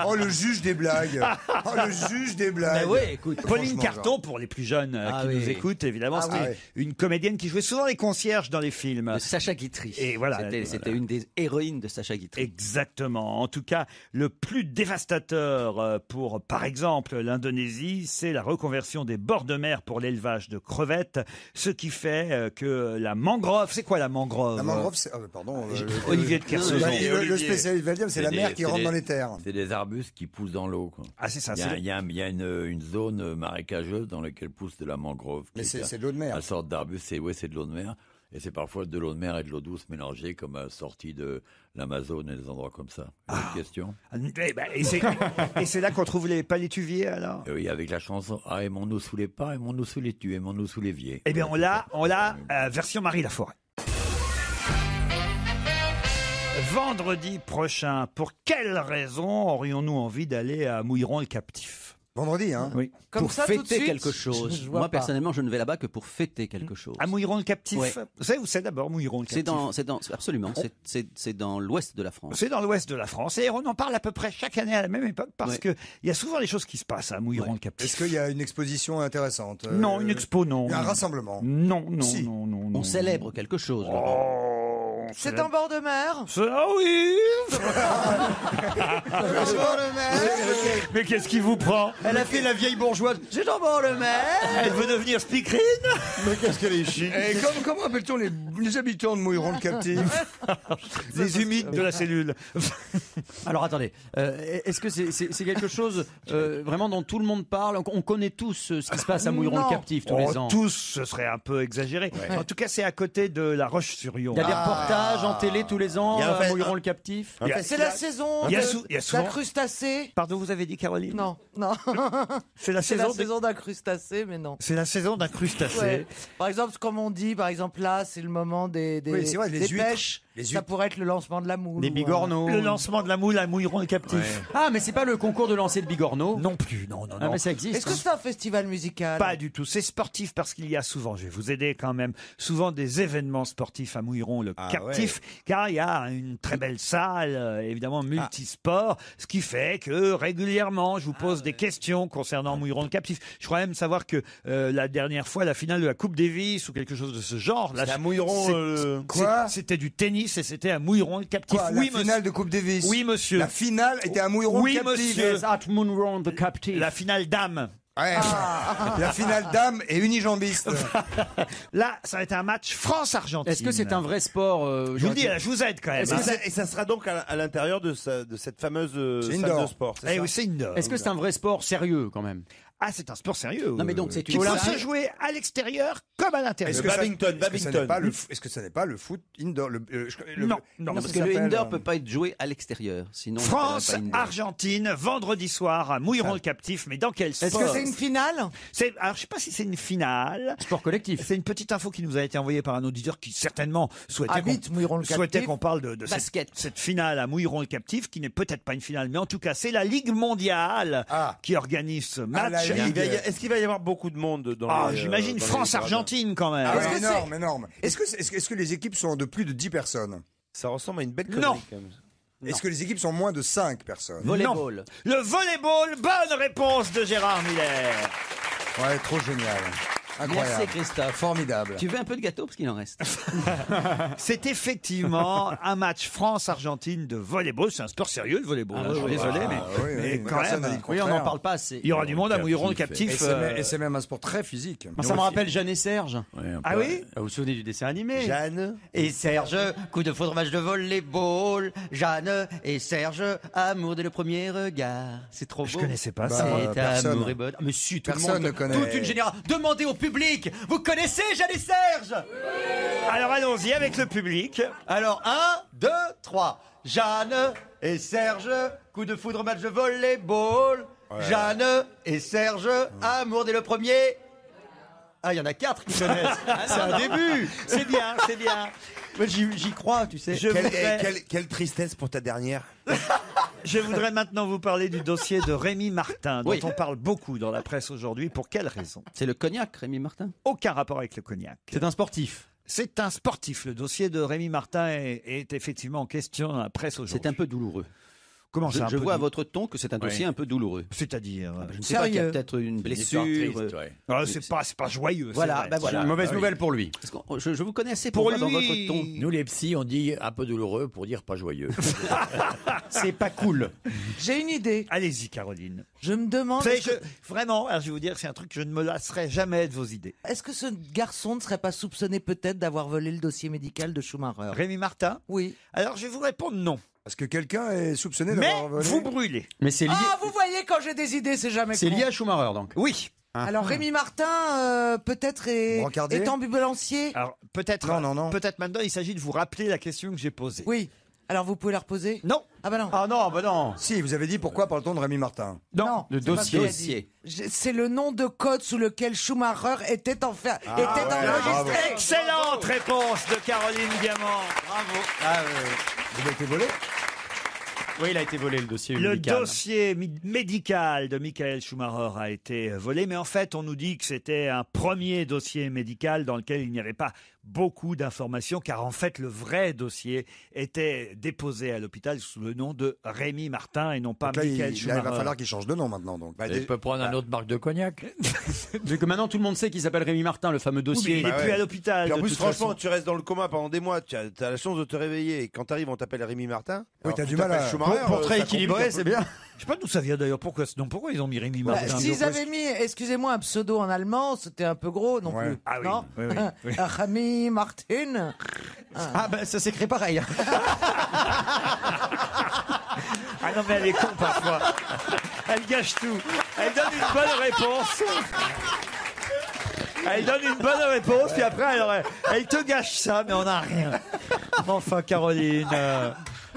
Oh, le juge des blagues. Oh, le juge des blagues. Mais ouais, écoute. Pauline Franchement, Carton, pour les plus jeunes Ah qui oui. nous écoutent, évidemment, Ah c'était oui. une comédienne qui jouait souvent les concierges dans les films. De Sacha Guitry. Et voilà, C'était une des héroïnes de Sacha Guitry. Exactement. En tout cas, le plus dévastateur pour, par exemple, l'Indonésie, c'est la reconversion des bords de mer pour l'élevage de crevettes, ce qui fait que la mangrove, c'est quoi la mangrove? La mangrove, c'est. pardon. Olivier de Kersauzon. Le spécialiste va le dire, c'est la mer qui rentre dans les terres. C'est des arbustes qui poussent dans l'eau. quoi. Ah, c'est ça. Il y a une zone marécageuse dans laquelle pousse de la mangrove. Mais qui est c'est de l'eau de mer. Une sorte d'arbuste, c'est de l'eau de mer. Et c'est parfois de l'eau de mer et de l'eau douce mélangées comme sortie de l'Amazone et des endroits comme ça. Une autre question Eh ben, et c'est là qu'on trouve les palétuviers, alors? Oui, avec la chanson « Ah, aimons-nous sous les pas, aimons-nous sous les tues, aimons-nous sous l'évier ». Eh bien, on l'a, version Marie Laforêt. Vendredi prochain, pour quelle raison aurions-nous envie d'aller à Mouilleron-le-Captif? Vendredi, hein? Oui. Comme Pour ça, tout de fêter suite, quelque chose. je vois Moi, pas. personnellement, je ne vais là-bas que pour fêter quelque chose. À Mouilleron-le-Captif? Ouais. Vous savez où c'est d'abord Mouilleron-le-Captif? Absolument. C'est dans l'ouest de la France. C'est dans l'ouest de la France et on en parle à peu près chaque année à la même époque parce Ouais. que il y a souvent des choses qui se passent à Mouilleron-le-Captif. Est-ce qu'il y a une exposition intéressante? Non, une expo, non. Un rassemblement? Non, non, Si. non, non, On non. célèbre quelque chose. Oh, C'est en bord de mer. Ah oui. Mais qu'est-ce qui vous prend? Elle a fait la vieille bourgeoise. C'est en bord de mer. Elle veut devenir speakerine? Mais qu'est-ce qu'elle est chic! Et comment appelle-t-on les habitants de Mouilleron-le-Captif? Les humides de la cellule. Alors attendez, est-ce que c'est quelque chose vraiment dont tout le monde parle? On connaît tous ce qui se passe à Mouilleron-le-Captif tous les ans. Tous, ce serait un peu exagéré. En tout cas, c'est à côté de La Roche-sur-Yon. Il y a des reportages. reportage en télé tous les ans, Il y a en fait Mouilleron le captif. C'est la saison Il y a de sou- il y a souvent- d'incrustacés. Pardon, vous avez dit Caroline? Non, non. C'est la C'est saison la saison d'incrustacés, mais non. C'est la saison d'un crustacé. Ouais. Par exemple, comme on dit, par exemple là, c'est le moment des Oui, c'est vrai, les huîtres. pêches. Les Ça huîtres. pourrait être le lancement de la moule. Les ou, bigorneaux. Le lancement de la moule à Mouilleron le captif. Ah, mais c'est pas le concours de lancer de bigorneaux. Non plus, non. Ah, mais ça existe. Est-ce que c'est un festival musical? Pas du tout. C'est sportif parce qu'il y a souvent, je vais vous aider quand même, souvent des événements sportifs à Mouilleron le captif, car il y a une très belle salle, évidemment multisport, ce qui fait que régulièrement je vous pose des questions concernant Mouilleron le captif. Je crois même savoir que la dernière fois, la finale de la Coupe Davis ou quelque chose de ce genre, là, C'est à Mouilleron, Quoi c'était du tennis et c'était à Mouilleron le captif. Quoi, Oui, la finale de Coupe Davis. Oui, monsieur. La finale était à Mouilleron Oui, captif. monsieur. At Mouilleron the captif. La finale dame. Ouais. La finale dame et unijambiste. Là, ça va être un match France-Argentine. Est-ce que c'est un vrai sport Je vous dis, là, je vous aide quand même. Et ça sera donc à l'intérieur de cette fameuse C'est salle indoor. de sport. Eh oui, c'est indoor. Est-ce que c'est un vrai sport sérieux quand même? Ah, c'est un sport sérieux. Non, mais donc, c'est qui une peut salle- se jouer à l'extérieur comme à l'intérieur. Est-ce que Babington. est-ce que ça n'est pas le foot indoor Non, Non, parce ça que le s'appelle, indoor peut pas être joué à l'extérieur. Sinon, on l'appellerait pas indoor. France-Argentine, vendredi soir à Mouilleron le captif. Mais dans quel sport? Est-ce que c'est une finale? Alors, je sais pas si c'est une finale. Sport collectif. C'est une petite info qui nous a été envoyée par un auditeur qui certainement Habite Mouilleron le souhaitait captif. qu'on parle de Basket. cette finale à Mouilleron le captif, qui n'est peut-être pas une finale, mais en tout cas, c'est la Ligue mondiale qui organise ce match. la Ligue. Est-ce qu'il va y avoir beaucoup de monde dans les, j'imagine dans les France-Argentine quand même. Ah Est-ce ouais, que énorme, énorme. Est-ce que les équipes sont de plus de 10 personnes? Ça ressemble à une belle connerie. Non. Quand même. Est-ce que les équipes sont moins de 5 personnes? Volleyball. Le volleyball, bonne réponse de Gérard Miller. Ouais, trop génial. Incroyable. Merci Christophe. Formidable. Tu veux un peu de gâteau parce qu'il en reste. C'est effectivement un match France-Argentine de volleyball. C'est un sport sérieux, le volleyball. Je suis désolé, mais quand personne même. n'a dit le Oui, on contraire. n'en parle pas assez. Il y aura du monde à Mouilleron le captif. Et c'est même un sport très physique. Ça me rappelle Jeanne et Serge. Ah oui? Vous vous souvenez du dessin animé? Jeanne. Et Serge, coup de foudre, match de volleyball. Jeanne et Serge, amour dès le premier regard. C'est trop beau. Je connaissais pas Bah, ça. C'est personne. amour et bonheur. Mais si, tout le Personne monde. ne connaît. Toute une génération. Demandez au public. Vous connaissez Jeanne et Serge? Alors allons-y avec le public. Alors, 1, 2, 3. Jeanne et Serge, coup de foudre, match de volleyball. Jeanne et Serge, amour dès le premier. Ah, il y en a 4 qui connaissent. C'est un début. C'est bien, c'est bien. Moi, j'y crois, tu sais. Quelle tristesse pour ta dernière. Je voudrais maintenant vous parler du dossier de Rémi Martin, dont Oui. on parle beaucoup dans la presse aujourd'hui. Pour quelle raison? C'est le cognac, Rémi Martin. Aucun rapport avec le cognac. C'est un sportif. C'est un sportif. Le dossier de Rémi Martin est effectivement en question dans la presse aujourd'hui. C'est un peu douloureux. Comment ça, un Je peu vois à dou- votre ton que c'est un dossier Oui. un peu douloureux. C'est-à-dire Je ne sais pas, qu'il y a Sérieux. peut-être une Histoire blessure. triste, ouais. Ah, c'est pas joyeux. Voilà, c'est vrai. ben voilà. C'est une mauvaise nouvelle pour lui. Parce que je vous connais assez pour Pour voir dans lui. votre ton. Nous, les psys, on dit un peu douloureux pour dire pas joyeux. C'est pas cool. J'ai une idée. Allez-y, Caroline. Je me demande, Vous savez, est-ce que, vraiment, alors, je vais vous dire, c'est un truc que je ne me lasserai jamais de vos idées. est-ce que ce garçon ne serait pas soupçonné peut-être d'avoir volé le dossier médical de Schumacher? Rémi Martin? Oui. Alors, je vais vous répondre non. Est-ce que quelqu'un est soupçonné Mais d'avoir volé? vous brûlez. Mais c'est lié, Ah, vous voyez, quand j'ai des idées, c'est jamais c'est con. lié à Schumacher, donc. Oui. Alors Rémi Martin, peut-être Brancardier est ambulancier. Alors, peut-être. Non. Peut-être maintenant, il s'agit de vous rappeler la question que j'ai posée. Oui. Alors vous pouvez la reposer? Non. Ah bah non. Ah non, bah non. Si, vous avez dit pourquoi parle-t-on de Rémi Martin? Non. Le c'est pas dossier. ce qu'il a dit. C'est le nom de code sous lequel Schumacher était enregistré. Excellente réponse de Caroline Diamant. Bravo. Ah, Vous avez été volé? oui, il a été volé le dossier Le médical. dossier médical de Michael Schumacher a été volé, mais en fait, on nous dit que c'était un premier dossier médical dans lequel il n'y avait pas beaucoup d'informations, car en fait, le vrai dossier était déposé à l'hôpital sous le nom de Rémi Martin et non pas Donc là, Michael il Schumacher. va falloir qu'il change de nom maintenant. Donc. Et je peux prendre un autre marque de cognac. Vu que maintenant tout le monde sait qu'il s'appelle Rémi Martin, le fameux Oui, mais dossier. il n'est plus à l'hôpital. Puis en de plus, toute franchement, façon. tu restes dans le coma pendant des mois. Tu as la chance de te réveiller. Et quand t'arrives, on t'appelle Rémi Martin. Oui, Alors, t'as tu du mal t'appelles à- Schumacher, Pour très ça équilibré, complique un c'est peu. bien. Je sais pas d'où ça vient d'ailleurs. Pourquoi ils ont mis Rémi Martin? S'ils avaient mis, excusez-moi, un pseudo en allemand, c'était un peu gros non Ouais. plus. Ah oui, Non oui, oui. Rémi Martin. Ah bah ça s'écrit pareil. Ah non, mais elle est con parfois. Elle gâche tout. Elle donne une bonne réponse. Elle donne une bonne réponse, puis après, elle te gâche ça, mais on n'a rien. Enfin, Caroline,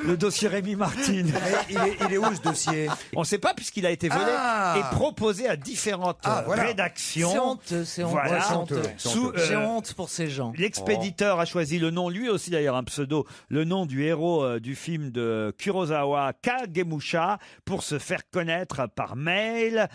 le dossier Rémi Martin. Il est où ce dossier? On ne sait pas puisqu'il a été volé et proposé à différentes rédactions. C'est honteux, c'est honteux. Voilà. C'est honteux. J'ai J'ai honte pour ces gens. L'expéditeur a choisi le nom, lui aussi d'ailleurs un pseudo, le nom du héros du film de Kurosawa, Kagemusha, pour se faire connaître par mail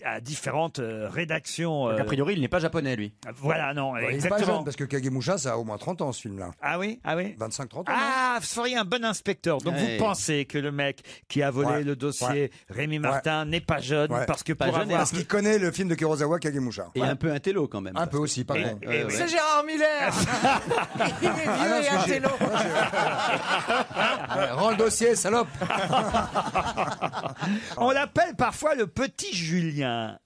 à différentes rédactions. Donc, a priori, il n'est pas japonais, lui. Voilà, non, Il est pas exactement. jeune, parce que Kagemusha, ça a au moins 30 ans, ce film-là. Ah oui, ah oui. 25-30 ans. Ah, vous seriez un bon inspecteur. Donc Ouais. vous pensez que le mec qui a volé le dossier Rémi Martin n'est pas jeune parce que pour avoir... Parce qu'il connaît le film de Kurosawa, Kagemusha. Et un peu un télo, quand même. Un peu aussi, pas con. C'est Gérard Miller. Il est vieux et un télo. Rends le dossier, salope. On l'appelle parfois le petit Julien.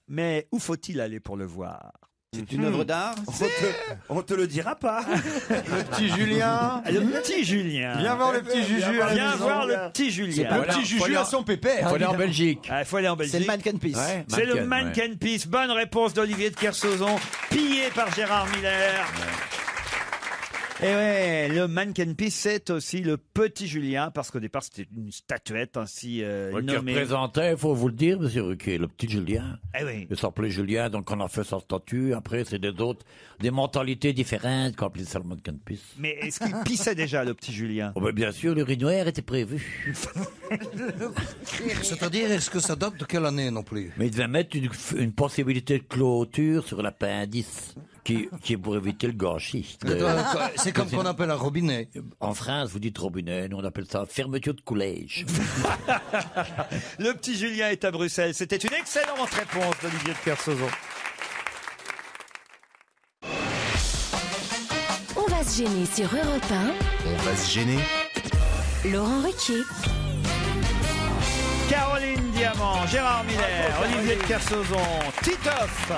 Mais où faut-il aller pour le voir? C'est une œuvre d'art. On te le dira pas. Le petit Julien. Le petit Julien. Viens voir le petit Juju. à la Viens maison. voir le petit Julien. Le petit Juju à son pépère. Faut aller en Belgique. Il faut aller en Belgique. C'est le Mannequin Peace. Ouais. C'est le Mannequin, Mannequin Peace. Bonne réponse d'Olivier de Kersauzon, pillé par Gérard Miller. Et ouais, le Mannequin Peace, c'est aussi le petit Julien, parce qu'au départ, c'était une statuette ainsi Qui nommée. représentait, il faut vous le dire, monsieur Ruquier, le petit Julien. Eh oui. Il s'appelait Julien, donc on a fait sa statue. Après, c'est des mentalités différentes qu'on appelait ça le Mannequin Peace. Mais est-ce qu'il pissait déjà, le petit Julien? Oh, ben, bien sûr, l'urinoir était prévu. C'est-à-dire, est-ce que ça date de quelle année non plus? Mais il devait mettre une possibilité de clôture sur l'appendice, qui est pour éviter le gâchis. C'est comme qu'on appelle un robinet. En France, vous dites robinet, nous on appelle ça fermeture de coulage. Le petit Julien est à Bruxelles. C'était une excellente réponse d'Olivier de Kersauzon. On va se gêner sur Europe 1. On va se gêner. Laurent Ruquier. Caroline Diamant, Gérard Miller, Olivier de Kersauzon, Titoff,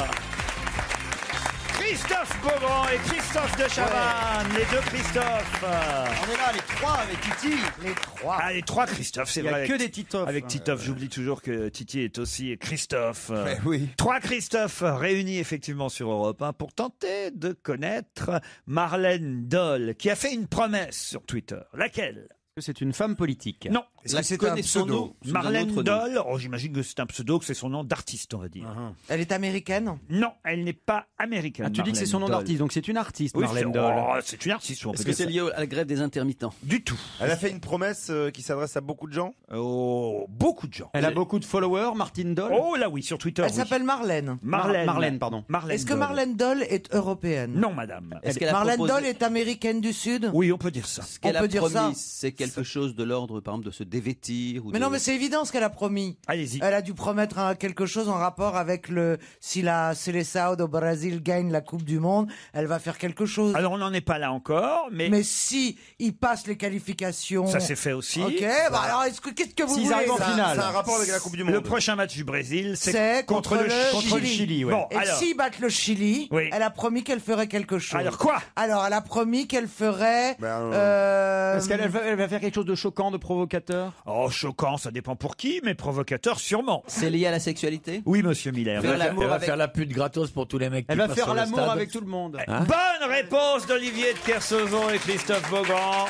Christophe Beaugrand et Christophe de Chavannes, les deux Christophe. On est là, les trois avec Titi. Les trois. Ah, les trois Christophe, c'est Il y a vrai. que des Titoff. Avec Titoff, j'oublie toujours que Titi est aussi Christophe. Oui. Trois Christophe réunis effectivement sur Europe 1 pour tenter de connaître Marlène Dole, qui a fait une promesse sur Twitter. Laquelle? C'est une femme politique. Non. Est-ce que c'est un pseudo? Marlène Dole, j'imagine que c'est un pseudo, que c'est son nom d'artiste, on va dire. Elle est américaine? Non, elle n'est pas américaine. Ah, tu dis que c'est son nom Marlène d'artiste, donc c'est une artiste, Dole. Marlène Oui, Dole. c'est une artiste, on peut Est-ce que dire c'est ça. lié à la grève des intermittents? Du tout. Elle a fait une promesse qui s'adresse à beaucoup de gens. Oh, beaucoup de gens. Elle a beaucoup de followers, Martine Dole. Oh là oui, sur Twitter. Elle oui. s'appelle Marlène. Marlène, pardon. Marlène Est-ce que Dole. Marlène Dole est européenne? Non, madame. Est-ce qu'elle a Marlène proposé- Dole est américaine du Sud? Oui, on peut dire ça. Ce qu'elle On a peut dire ça. promis, c'est quelque chose de l'ordre, par exemple, de se dévêtir ou Mais de... non, mais c'est évident ce qu'elle a promis. Allez-y. Elle a dû promettre quelque chose en rapport avec si la Seleção do Brasil gagne la Coupe du Monde, elle va faire quelque chose. Alors, on n'en est pas là encore, mais si ils passent les qualifications, ça s'est fait aussi. Ok, bah alors qu'est-ce que vous S'ils voulez? arrivent en finale. Ça a un rapport avec la Coupe du Monde. Le prochain match du Brésil, C'est contre le Chili, ouais. Bon, Et alors, s'ils battent le Chili, Oui. elle a promis qu'elle ferait quelque chose. alors quoi? Alors, elle a promis qu'elle ferait. Est-ce qu'elle va faire quelque chose de choquant, de provocateur? Oh, choquant, ça dépend pour qui, mais provocateur sûrement. C'est lié à la sexualité? Oui, monsieur Miller. Faire l'amour Elle va avec- faire la pute gratos pour tous les mecs Elle qui va passent faire sur le l'amour stade. avec tout le monde. Hein? Bonne réponse d'Olivier de Kersauzon et Christophe Beaugrand.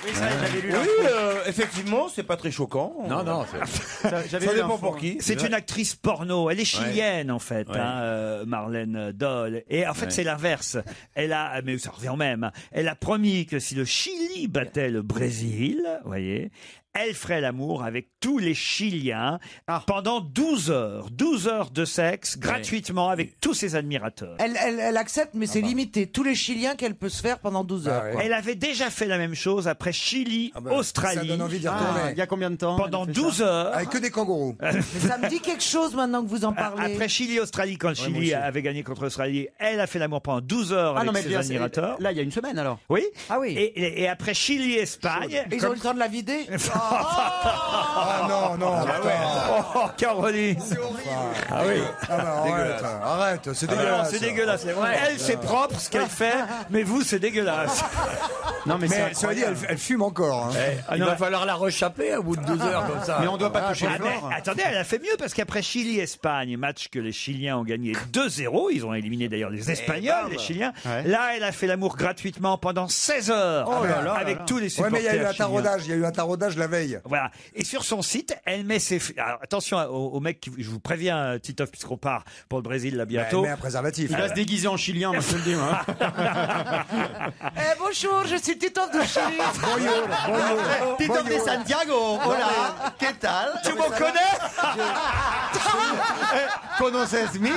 Oui, ça, j'avais lu Oui, effectivement, c'est pas très choquant. Non, non, ça. J'avais Ça lu dépend l'info. pour qui. C'est une actrice porno. Elle est chilienne, en fait, Ouais. Marlène Dole. Et en fait, Ouais. c'est l'inverse. Mais ça revient au même. Elle a promis que si le Chili battait le Brésil, vous voyez, elle ferait l'amour avec tous les Chiliens pendant 12 heures. 12 heures de sexe, gratuitement, avec tous ses admirateurs. Elle accepte, mais c'est limité. Tous les Chiliens qu'elle peut se faire pendant 12 heures. ouais. quoi. Elle avait déjà fait la même chose après Chili, Australie. Ça donne envie d'y Ah, retourner. il y a combien de temps? Pendant elle a fait 12 ça heures. Avec que des kangourous. Mais ça me dit quelque chose maintenant que vous en parlez. Après Chili-Australie, quand le moi Chili aussi. avait gagné contre l'Australie, elle a fait l'amour pendant 12 heures Ah avec non, mais ses bien, c'est- admirateurs. là, il y a une semaine alors. Oui. Ah oui. Et après Chili-Espagne, Ils ont eu le temps de la vider. Ah non, non. Oh, Caroline. Ah oui. Arrête, c'est dégueulasse. Non, c'est dégueulasse. Elle, c'est propre ce qu'elle fait, mais vous, c'est dégueulasse. Non, mais ça veut dire, elle fume encore. Hein. Il va falloir la rechapper au bout de 2 heures comme ça. Mais on doit pas toucher le mais fort. attendez, elle a fait mieux parce qu'après Chili-Espagne, match que les Chiliens ont gagné 2-0, ils ont éliminé d'ailleurs les Espagnols, les Chiliens. Ouais. Là, elle a fait l'amour gratuitement pendant 16 heures avec tous les Ouais, supporters mais il y a eu un chiliens. taraudage, la veille. Voilà. Et sur son site, elle met ses... Alors, attention aux mecs, je vous préviens, Titoff, puisqu'on part pour le Brésil là bientôt. Elle met un préservatif. Il va se déguiser en chilien, moi je te le dis. Hein. Bonjour, je suis Titoff de Chili. Titoff de Santiago. Hola, ¿qué tal? Tu me connais? Conoces mi?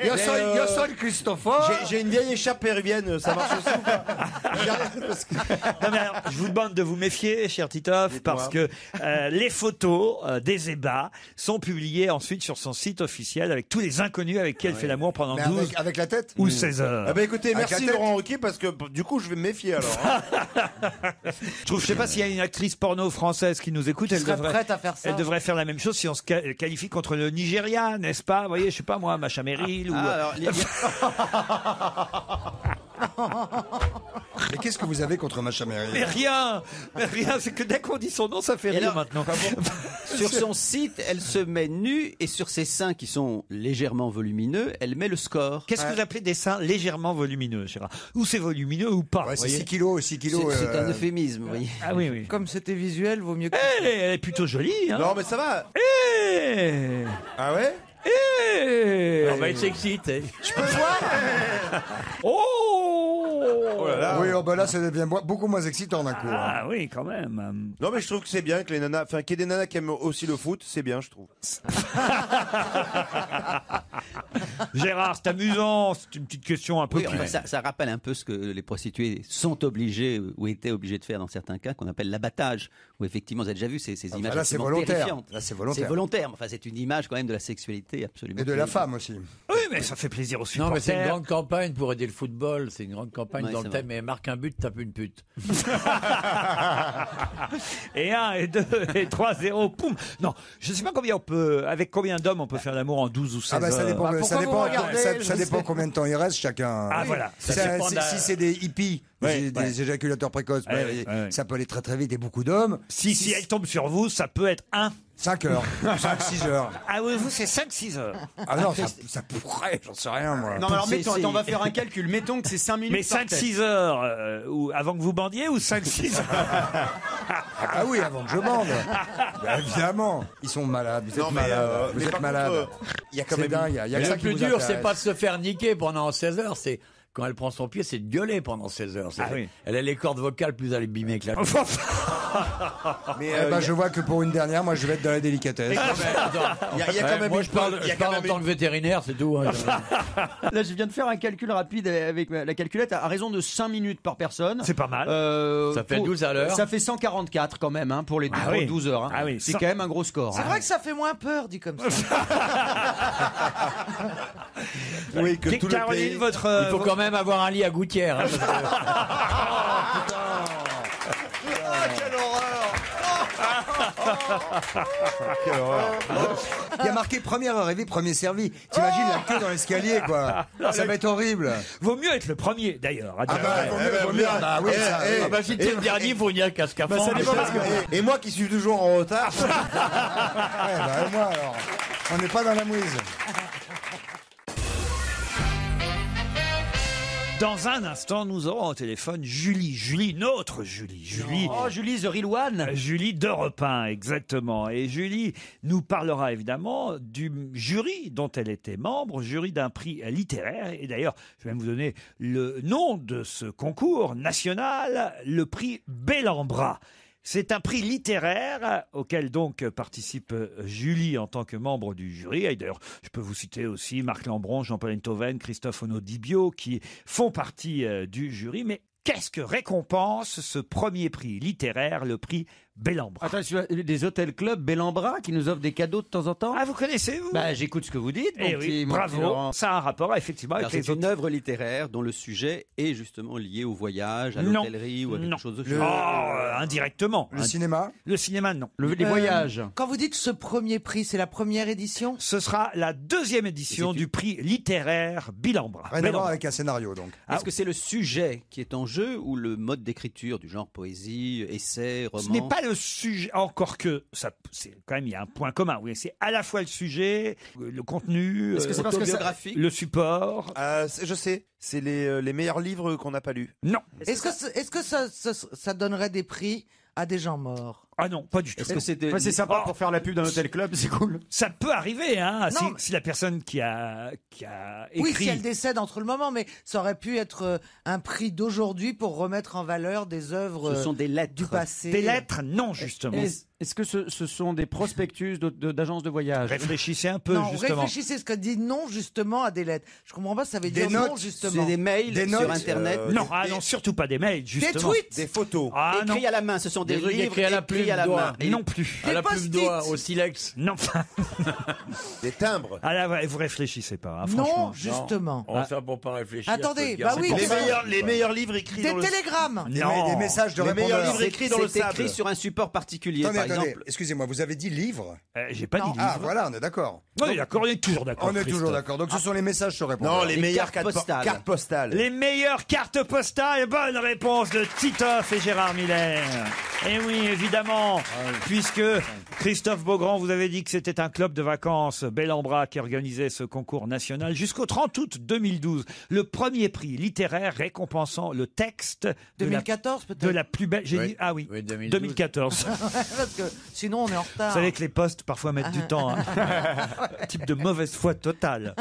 Yo soy Christopher. J'ai une vieille écharpe péruvienne, ça marche aussi ou pas? Non, mais alors, je vous demande de vous méfier, cher Titoff, parce que les photos des ébats sont publiées ensuite sur son site officiel avec tous les inconnus avec qui elle fait l'amour pendant Mais 12 avec la tête ou 16 heures. Ah bah écoutez, Avec merci la tête. Laurent Ruquier, parce que du coup je vais me méfier alors. Je sais pas s'il y a une actrice porno française qui nous écoute, elle serait devrait, prête à faire ça. elle devrait faire la même chose si on se qualifie contre le Nigeria, n'est-ce pas? Vous voyez, je sais pas moi, Macha Merrill ou... Mais qu'est-ce que vous avez contre Macha Merrill? Mais rien, c'est que dès qu'on dit son nom, ça fait Et rire alors, maintenant. Sur son site, elle se met nue et sur ses seins qui sont légèrement volumineux, elle met le score. Qu'est-ce que vous appelez des seins légèrement volumineux, Gérard? Ou c'est volumineux ou pas? Ouais, vous c'est voyez 6 kilos, 6 kilos. C'est un euphémisme, vous voyez. Ah oui, oui. Comme c'était visuel, vaut mieux que... Elle est plutôt jolie, hein? Non mais ça va. Ah ouais? On va être sexy, tu sais. Je peux voir? Oh là là. Oui, oh, bah là, ça devient beaucoup moins excitant d'un coup. hein. Ah oui, quand même. Non mais je trouve que c'est bien que les nanas, enfin qu'il y ait des nanas qui aiment aussi le foot, c'est bien je trouve. Gérard, c'est amusant. C'est une petite question un peu Oui, plus... enfin, ça rappelle un peu ce que les prostituées sont obligées ou étaient obligées de faire dans certains cas, qu'on appelle l'abattage. Où effectivement, vous avez déjà vu ces images là, c'est absolument volontaire. terrifiantes. Là, c'est volontaire. C'est volontaire. Enfin, c'est une image quand même de la sexualité absolument. Et de la femme aussi. Oui, mais ça fait plaisir aux supporters. Non, mais c'est une grande campagne pour aider le football. C'est une grande campagne Ouais, dans c'est le vrai. thème. Mais marque un but, tape une pute. Et 1, et 2, et 3, 0, poum. Non, je sais pas avec combien d'hommes on peut faire l'amour en 12 ou 16 Ah bah ça heures. dépend, pourquoi vous regardez, ça dépend combien de temps il reste chacun. Ah, voilà. Si c'est des hippies, Ouais, des éjaculateurs précoces, Ouais, ça peut aller très très vite et beaucoup d'hommes. Si elle tombe sur vous, ça peut être 5 heures, 5-6 heures. Ah oui, vous, c'est 5-6 heures. Ah non, ça pourrait, j'en sais rien moi. Non, mais alors mettons, attends, on va faire un calcul. Mettons que c'est 5 minutes. Mais par tête. 5-6 heures avant que vous bandiez ou 5-6 heures? Ah oui, avant que je bande. Bah, évidemment, ils sont malades, vous êtes malades. Vous êtes malades. Il y a quand C'est même dingue, il y a Mais que ça le qui plus vous dur, c'est intéresse. pas de se faire niquer pendant 16 heures. C'est quand elle prend son pied, c'est de gueuler pendant 16 heures. Ah oui. Elle a les cordes vocales plus abîmées que la tête. Mais Eh ben, je vois que pour une dernière, moi je vais être dans la délicatesse. il y a quand même Moi, une je parle, il y a je quand parle en même tant que vétérinaire, c'est tout. hein. Là, je viens de faire un calcul rapide avec la calculette à raison de 5 minutes par personne. C'est pas mal. Ça fait 12 à l'heure. Ça fait 144 quand même hein, pour les Ah pour oui. 12 heures. Hein. Ah oui, C'est cent- quand même un gros score. C'est hein. vrai que ça fait moins peur, dit comme ça. Oui, que tout le Caroline, pays. votre... Il faut quand même avoir un lit à gouttière. hein, parce que- Il y a marqué première arrivée, premier servi. T'imagines la queue dans l'escalier, quoi. Ça va être horrible. Vaut mieux être le premier, d'ailleurs. à dire vaut mieux. Bah oui, ça. Ah bah, si t'es le dernier, il faut venir qu'à scaphandre. Et moi qui suis toujours en retard. Ouais, bah, moi, alors. On n'est pas dans la mouise. Dans un instant, nous aurons au téléphone Julie, notre Julie. Oh, Julie the real one. Julie d'Europe 1, exactement. Et Julie nous parlera évidemment du jury dont elle était membre, jury d'un prix littéraire. Et d'ailleurs, je vais même vous donner le nom de ce concours national, le prix Bellambra. C'est un prix littéraire auquel donc participe Julie en tant que membre du jury. Et d'ailleurs, je peux vous citer aussi Marc Lambron, Jean-Paul Enthoven, Christophe Onodibio qui font partie du jury. Mais qu'est-ce que récompense ce premier prix littéraire, le prix Bellambra. Attends, des hôtels clubs Bellambra qui nous offrent des cadeaux de temps en temps. Ah, vous connaissez, vous? Bah, j'écoute ce que vous dites. Eh mon oui, petit bravo. Laurent. Ça a un rapport, effectivement, Alors, avec les c'est une autres. œuvre littéraire dont le sujet est justement lié au voyage, à Non. l'hôtellerie ou à quelque chose de Oh, indirectement. Le cinéma? Le cinéma, non. Les voyages. Quand vous dites ce premier prix, c'est la première édition? Ce sera la deuxième édition du prix littéraire Billambra. Rien à voir avec un scénario, donc. Est-ce que c'est le sujet qui est en jeu ou le mode d'écriture du genre poésie, essai, roman? Ce n'est pas le sujet, encore que ça, c'est quand même, il y a un point commun. Oui, c'est à la fois le sujet, le contenu, Est-ce que c'est parce que ça- le support. Je sais, c'est les meilleurs livres qu'on n'a pas lus. Non. Est-ce que ça donnerait des prix à des gens morts? Ah non, pas du tout. Est-ce que c'était c'est sympa pour faire la pub d'un hôtel club, c'est cool. Ça peut arriver, hein, Non, si la personne qui a écrit. Oui, si elle décède entre le moment, mais ça aurait pu être un prix d'aujourd'hui pour remettre en valeur des œuvres Ce sont des lettres. du passé. Des lettres, non, justement. Est-ce que ce sont des prospectus d'agences de voyage? Réfléchissez un peu, Non, justement. réfléchissez ce qu'a dit non justement à des lettres. Je comprends pas, ça veut dire Des non notes, justement. C'est des mails Des sur notes, Internet. Non, non, surtout pas des mails, justement. tweets. Des photos. Ah non, Écrits à la main, ce sont des trucs livres écrits à la plume à la doigt. main. Et non plus. À la Des plume doigt, post-it. au silex. Non. Des timbres. Ah là, ouais, vous réfléchissez pas, hein, franchement. Non, justement. On va faire pour pas réfléchir. Attendez, je peux te bah dire, oui, c'est Les pour ça. meilleurs livres écrits Des dans le... télégrammes. Des messages de Les meilleurs répondeurs. livres écrits dans le C'est sable. écrit sur un support particulier, Attendez, par attendez, exemple. excusez-moi, vous avez dit livre? J'ai pas dit livre. Ah, voilà, on est d'accord. Oui, d'accord, on est toujours d'accord. On est toujours Christophe. d'accord. Donc ce sont les messages sur répondeur. Non, les meilleures cartes postales. cartes postales. Les meilleures cartes postales. Bonne réponse de Titoff et Gérard Miller. Et oui, évidemment, puisque Christophe Beaugrand vous avait dit que c'était un club de vacances Bellambra qui organisait ce concours national jusqu'au 30 août 2012. Le premier prix littéraire récompensant le texte de 2014 de peut-être. la plus belle. J'ai Oui. dit, ah oui, Oui, 2012. 2014. Parce que sinon on est en retard. Vous savez que les postes parfois mettent du temps. Hein. Type de mauvaise foi totale.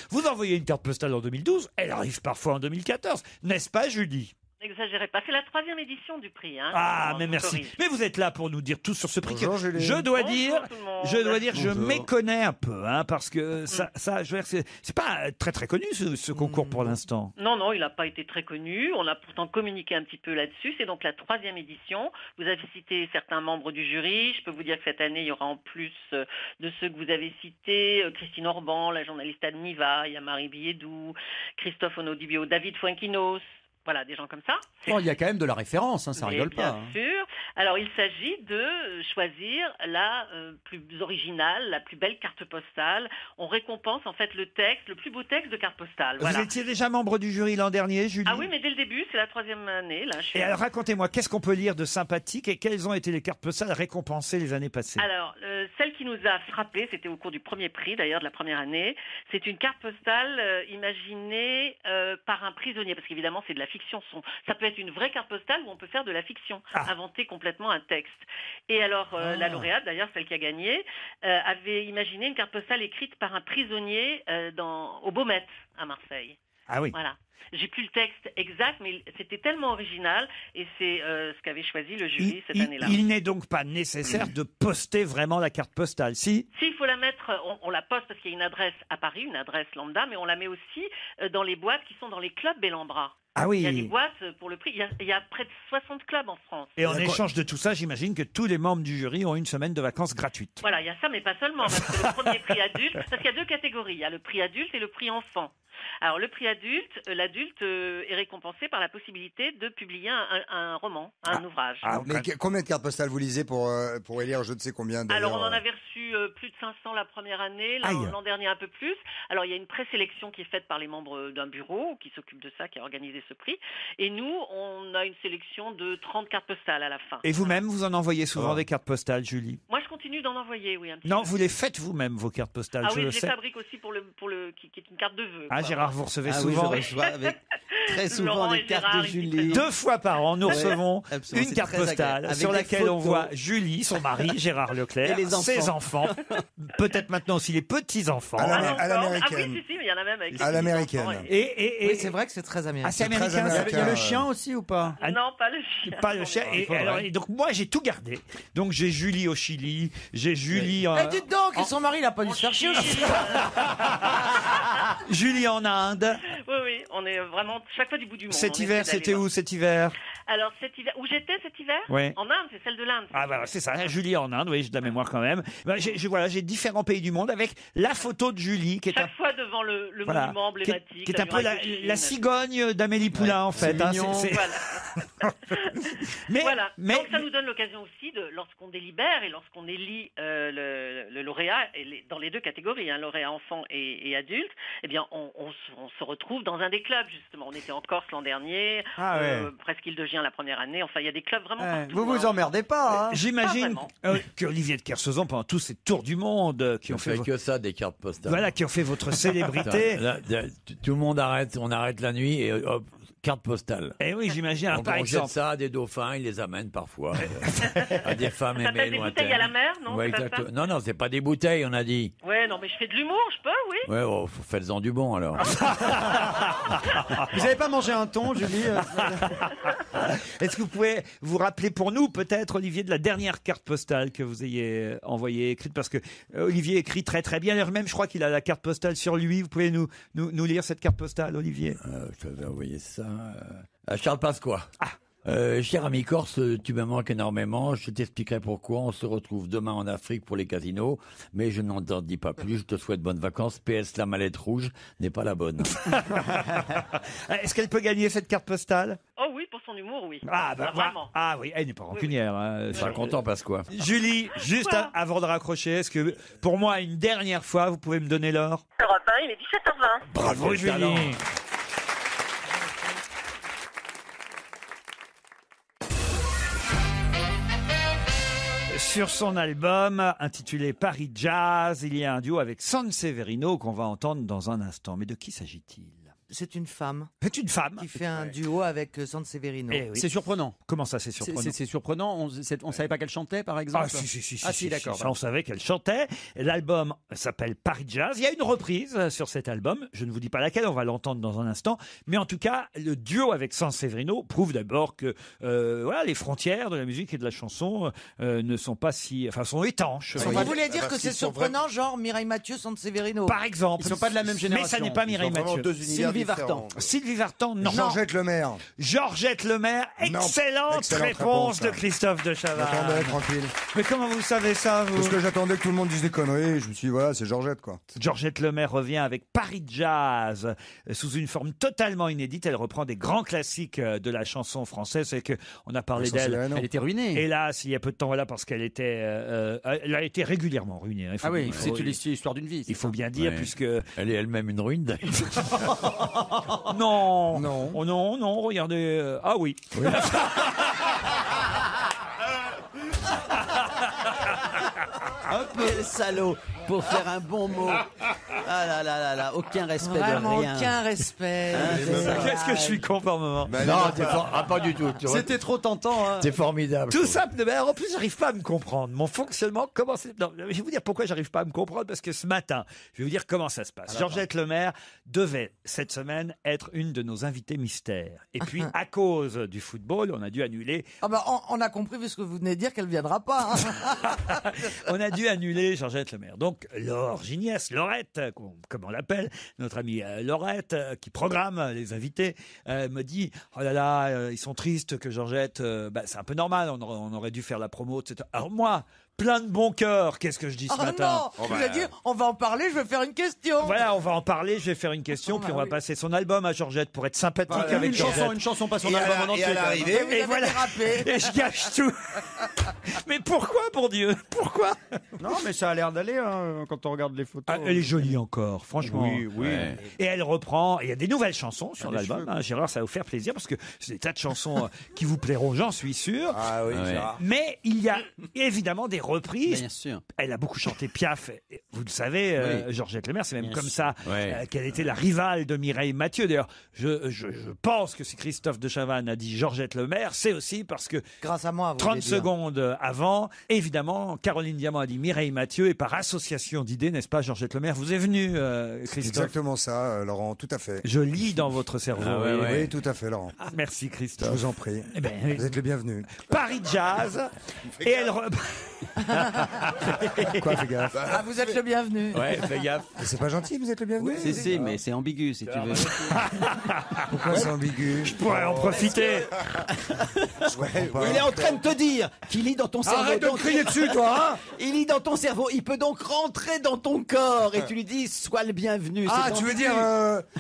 Vous envoyez une carte postale en 2012, elle arrive parfois en 2014. N'est-ce pas, Julie? N'exagérez pas, c'est la 3e édition du prix. Hein, Ah, je mais vous merci. corrige. Mais vous êtes là pour nous dire tout sur ce prix. Bonjour, que Julie. je dois Bonjour, dire, tout le monde. je Bonjour. méconnais un peu, hein, parce que ça, je veux dire, c'est pas très très connu ce concours pour l'instant. Non, il n'a pas été très connu. On a pourtant communiqué un petit peu là-dessus. C'est donc la 3e édition. Vous avez cité certains membres du jury. Je peux vous dire que cette année, il y aura en plus de ceux que vous avez cités, Christine Orban, la journaliste Adniva, il y a Marie Billedou, Christophe Onodibio, David Fuenquinos. Voilà, des gens comme ça. Bon, il y a quand même de la référence, hein, ça Mais rigole bien pas. hein. sûr. Alors, il s'agit de choisir la plus originale, la plus belle carte postale. On récompense en fait le texte, le plus beau texte de carte postale. Voilà. Vous étiez déjà membre du jury l'an dernier, Julie? Ah oui, mais dès le début, c'est la 3e année. Là, je suis... Et alors racontez-moi, qu'est-ce qu'on peut lire de sympathique et quelles ont été les cartes postales récompensées les années passées? Alors, celle qui nous a frappé, c'était au cours du premier prix, d'ailleurs, de la première année. C'est une carte postale imaginée par un prisonnier, parce qu'évidemment, c'est de la fiction. Ça peut être une vraie carte postale où on peut faire de la fiction, inventer complètement un texte. Et alors, la lauréate, d'ailleurs, celle qui a gagné, avait imaginé une carte postale écrite par un prisonnier au Baumettes, à Marseille. Ah oui. Voilà. J'ai plus le texte exact, mais c'était tellement original, et c'est ce qu'avait choisi le jury cette année-là. Il n'est donc pas nécessaire de poster vraiment la carte postale, si? Si, il faut la mettre, on la poste parce qu'il y a une adresse à Paris, une adresse lambda, mais on la met aussi dans les boîtes qui sont dans les clubs Bellambra. Ah oui. Il y a des boîtes pour le prix. Il y a près de 60 clubs en France. Et en échange de tout ça, j'imagine que tous les membres du jury ont une semaine de vacances gratuites. Voilà, il y a ça, mais pas seulement. Parce que le premier prix adulte, parce qu'il y a 2 catégories. Il y a le prix adulte et le prix enfant. Alors, le prix adulte, l'adulte est récompensé par la possibilité de publier un roman, un ouvrage. Mais combien de cartes postales vous lisez pour élire je ne sais combien Alors, on en avait reçu plus de 500 la première année, l'an dernier un peu plus. Alors, il y a une présélection qui est faite par les membres d'un bureau qui s'occupe de ça, qui a organisé ce prix. Et nous, on a une sélection de 30 cartes postales à la fin. Et vous-même, vous en envoyez souvent des cartes postales, Julie? Moi, je continue d'en envoyer, oui, un petit Non, peu. vous les faites vous-même, vos cartes postales, Ah je oui, le je les sais. fabrique aussi qui est une carte de vœux. Ah, quoi. Gérard, vous recevez Ah oui, souvent? je reçois avec très souvent Laurent des et cartes Gérard, de ils Julie. 2 fois par an, nous Ouais, recevons absolument, une c'est carte très postale agréable. Avec sur des laquelle on photos. voit Julie, son mari, Gérard Leclerc, Et les enfants. ses enfants, peut-être maintenant aussi les petits-enfants. À Ah l'américaine. oui, si, mais il y en a même avec À l'américaine. Et Oui, c'est vrai que c'est très américain. Ah, c'est très américain, ça? américain. Il y a le chien aussi ou pas? Non, pas le chien. Pas le chien. Et donc moi j'ai tout gardé. Donc j'ai Julie au Chili, j'ai Julie en... Eh, dites donc, son mari, il a pas dû se faire chier au Chili. Julie en Inde. Oui, on est vraiment chaque fois du bout du monde. Cet On hiver, essaie d'aller c'était voir. où cet hiver? Alors cet hiver, où j'étais cet hiver? Ouais. En Inde, c'est celle de l'Inde. Ah voilà, c'est ça, Julie en Inde, oui, j'ai de la mémoire quand même. Ben, j'ai différents pays du monde avec la photo de Julie qui est Chaque fois devant le voilà, monument emblématique. qui est un peu muraille de Chine. la cigogne d'Amélie Poulain en fait. Hein, Voilà. mais, voilà. mais- Donc ça nous donne l'occasion aussi, lorsqu'on délibère et lorsqu'on élit le lauréat, dans les deux catégories, hein, lauréat enfant et adulte, eh bien on se retrouve dans un des clubs justement. On était en Corse l'an dernier, Ah ouais. Presqu'île de Gien la première année. Enfin, il y a des clubs vraiment partout. Vous vous emmerdez pas, hein. J'imagine Pas qu'Olivier de Kersauzon, pendant tous ces tours du monde, qui ont fait que ça, des cartes postales. Voilà, qui ont fait votre célébrité. Tout le monde arrête, on arrête la nuit et hop, carte postale. Eh oui, j'imagine. Donc, Par on exemple, jette ça à des dauphins, ils les amènent parfois à des femmes Ça aimées s'appelle des lointaines. bouteilles à la mer, non? Ouais, C'est pas exactement. ça Non, non, c'est pas des bouteilles, on a dit. Ouais, non, mais je fais de l'humour, je peux, oui. Ouais, oh, faites-en du bon alors. Vous n'avez pas mangé un thon, Julie? est-ce que vous pouvez vous rappeler pour nous, peut-être, Olivier, de la dernière carte postale que vous ayez envoyée, écrite? Parce que Olivier écrit très très bien. D'ailleurs, même, je crois qu'il a la carte postale sur lui. Vous pouvez nous lire cette carte postale, Olivier? Je t'avais envoyé ça à Charles Pasqua. Cher ami corse, tu me manques énormément. Je t'expliquerai pourquoi. On se retrouve demain en Afrique pour les casinos, mais je n'en t'en dis pas plus. Je te souhaite bonnes vacances. PS, la mallette rouge n'est pas la bonne. Est-ce qu'elle peut gagner cette carte postale? Oh oui, pour son humour, oui. Ah, bah, vraiment. Ah oui, elle n'est pas rancunière. hein. Pas content, Pasqua. Julie, juste avant de raccrocher, est-ce que pour moi, une dernière fois, vous pouvez me donner l'or? Europe 1, il est 17h20. Bravo, Julie. talent. Sur son album intitulé Paris Jazz, il y a un duo avec Sanseverino qu'on va entendre dans un instant. Mais de qui s'agit-il? C'est une femme. C'est une femme qui fait un duo avec Sanseverino. Eh oui. C'est surprenant. Comment ça, c'est surprenant? C'est surprenant. On savait pas qu'elle chantait, par exemple. Ah si, Ah si, d'accord. ça, on savait qu'elle chantait. L'album s'appelle Paris Jazz. Il y a une reprise sur cet album. Je ne vous dis pas laquelle, on va l'entendre dans un instant. Mais en tout cas, le duo avec Sanseverino prouve d'abord que voilà, les frontières de la musique et de la chanson ne sont pas sont étanches. Vous voulez dire que c'est surprenant, genre Mireille Mathieu, Sanseverino? Par exemple. Ils sont pas de la même génération. Mais ça n'est pas Mireille Mathieu. Sylvie Vartan. Sylvie Vartan, non. Georgette Lemaire. Georgette Lemaire, Non, excellente réponse de Christophe de Chavannes. J'attendais, tranquille. Mais comment vous savez ça, vous? Parce que j'attendais que tout le monde dise des conneries. Je me suis dit, voilà, c'est Georgette, quoi. Georgette Lemaire revient avec Paris Jazz sous une forme totalement inédite. Elle reprend des grands classiques de la chanson française. C'est que on a parlé d'elle. Elle était ruinée. Hélas, il y a peu de temps, voilà, parce qu'elle était, elle a été régulièrement ruinée. Ah oui, c'est l'histoire d'une vie. Il faut bien dire, Ouais. puisque Elle est elle-même une ruine, d'ailleurs. non, Non. oh non, regardez. Ah oui. Quel salaud pour faire un bon mot. Ah là là là là, aucun respect Vraiment de rien. aucun respect. Qu'est-ce que je suis con par moment. Non, pas du tout. C'était trop tentant, hein. C'est formidable. Tout simple, mais en plus, j'arrive pas à me comprendre. Mon fonctionnement, comment c'est. Non, je vais vous dire pourquoi j'arrive pas à me comprendre, parce que ce matin, je vais vous dire comment ça se passe. Georgette Lemaire devait, cette semaine, être une de nos invités mystères. Et puis, à cause du football, on a dû annuler. Ah bah, on a compris, vu ce que vous venez de dire, qu'elle viendra pas. hein. On a dû annuler Georgette Lemaire. Donc, Laure Giniès, Laurette, comme on l'appelle, notre amie Laurette, qui programme les invités, me dit oh là là, ils sont tristes que Georgette. C'est un peu normal, on aurait dû faire la promo, etc. Alors moi, plein de bon cœur, qu'est-ce que je dis ce Oh matin? non, je vous ai dit, on va en parler, je vais faire une question. Voilà, on va en parler, je vais faire une question, puis on va passer son album à Georgette pour être sympathique Voilà, avec Georgette. une chanson, pas son Et à album la- en entier. et à quand même. l'arrivée, Vous Et avez voilà. dérapé. Et je gâche tout. Mais pourquoi, pour Dieu? Pourquoi? Non, mais ça a l'air d'aller hein, quand on regarde les photos. Ah, elle est jolie encore, franchement. Oui, oui. Ouais. Et elle reprend, il y a des nouvelles chansons sur des l'album. cheveux. Hein, Gérard, ça va vous faire plaisir parce que c'est des tas de chansons qui vous plairont, j'en suis sûr. Ah oui, Ouais. Gérard. Mais il y a évidemment des reprises. Bien sûr. Elle a beaucoup chanté Piaf, et vous le savez, Oui. Georgette Lemaire, c'est même Bien comme sûr. ça Ouais. qu'elle était la rivale de Mireille Mathieu. D'ailleurs, je pense que si Christophe de Chavannes a dit Georgette Lemaire, c'est aussi parce que Grâce à moi, vous 30 voulez dire. secondes avant, évidemment, Caroline Diamant a dit Mireille Mathieu, et par association d'idées, n'est-ce pas, Georgette Lemaire, vous est venu, C'est Christophe. exactement ça, Laurent, tout à fait. Je lis dans votre cerveau. Ah ouais, oui. ouais. Oui, tout à fait, Laurent. Merci Je Christophe. vous en prie. Eh ben, oui. Vous êtes le bienvenu. Paris Jazz. Et elle, Quoi, fais gaffe. Ah, vous êtes le bienvenu. Ouais, fais gaffe. Mais c'est pas gentil, vous êtes le bienvenu. Si, mais c'est ambigu si tu veux. Pourquoi c'est ambigu? Je pourrais en profiter. Il est en train de te dire qu'il lit dans ton cerveau. Arrête de crier dessus, toi, hein. Il lit dans ton cerveau. Il peut donc rentrer dans ton corps et tu lui dis sois le bienvenu. Ah, C'est tu veux ambigu. dire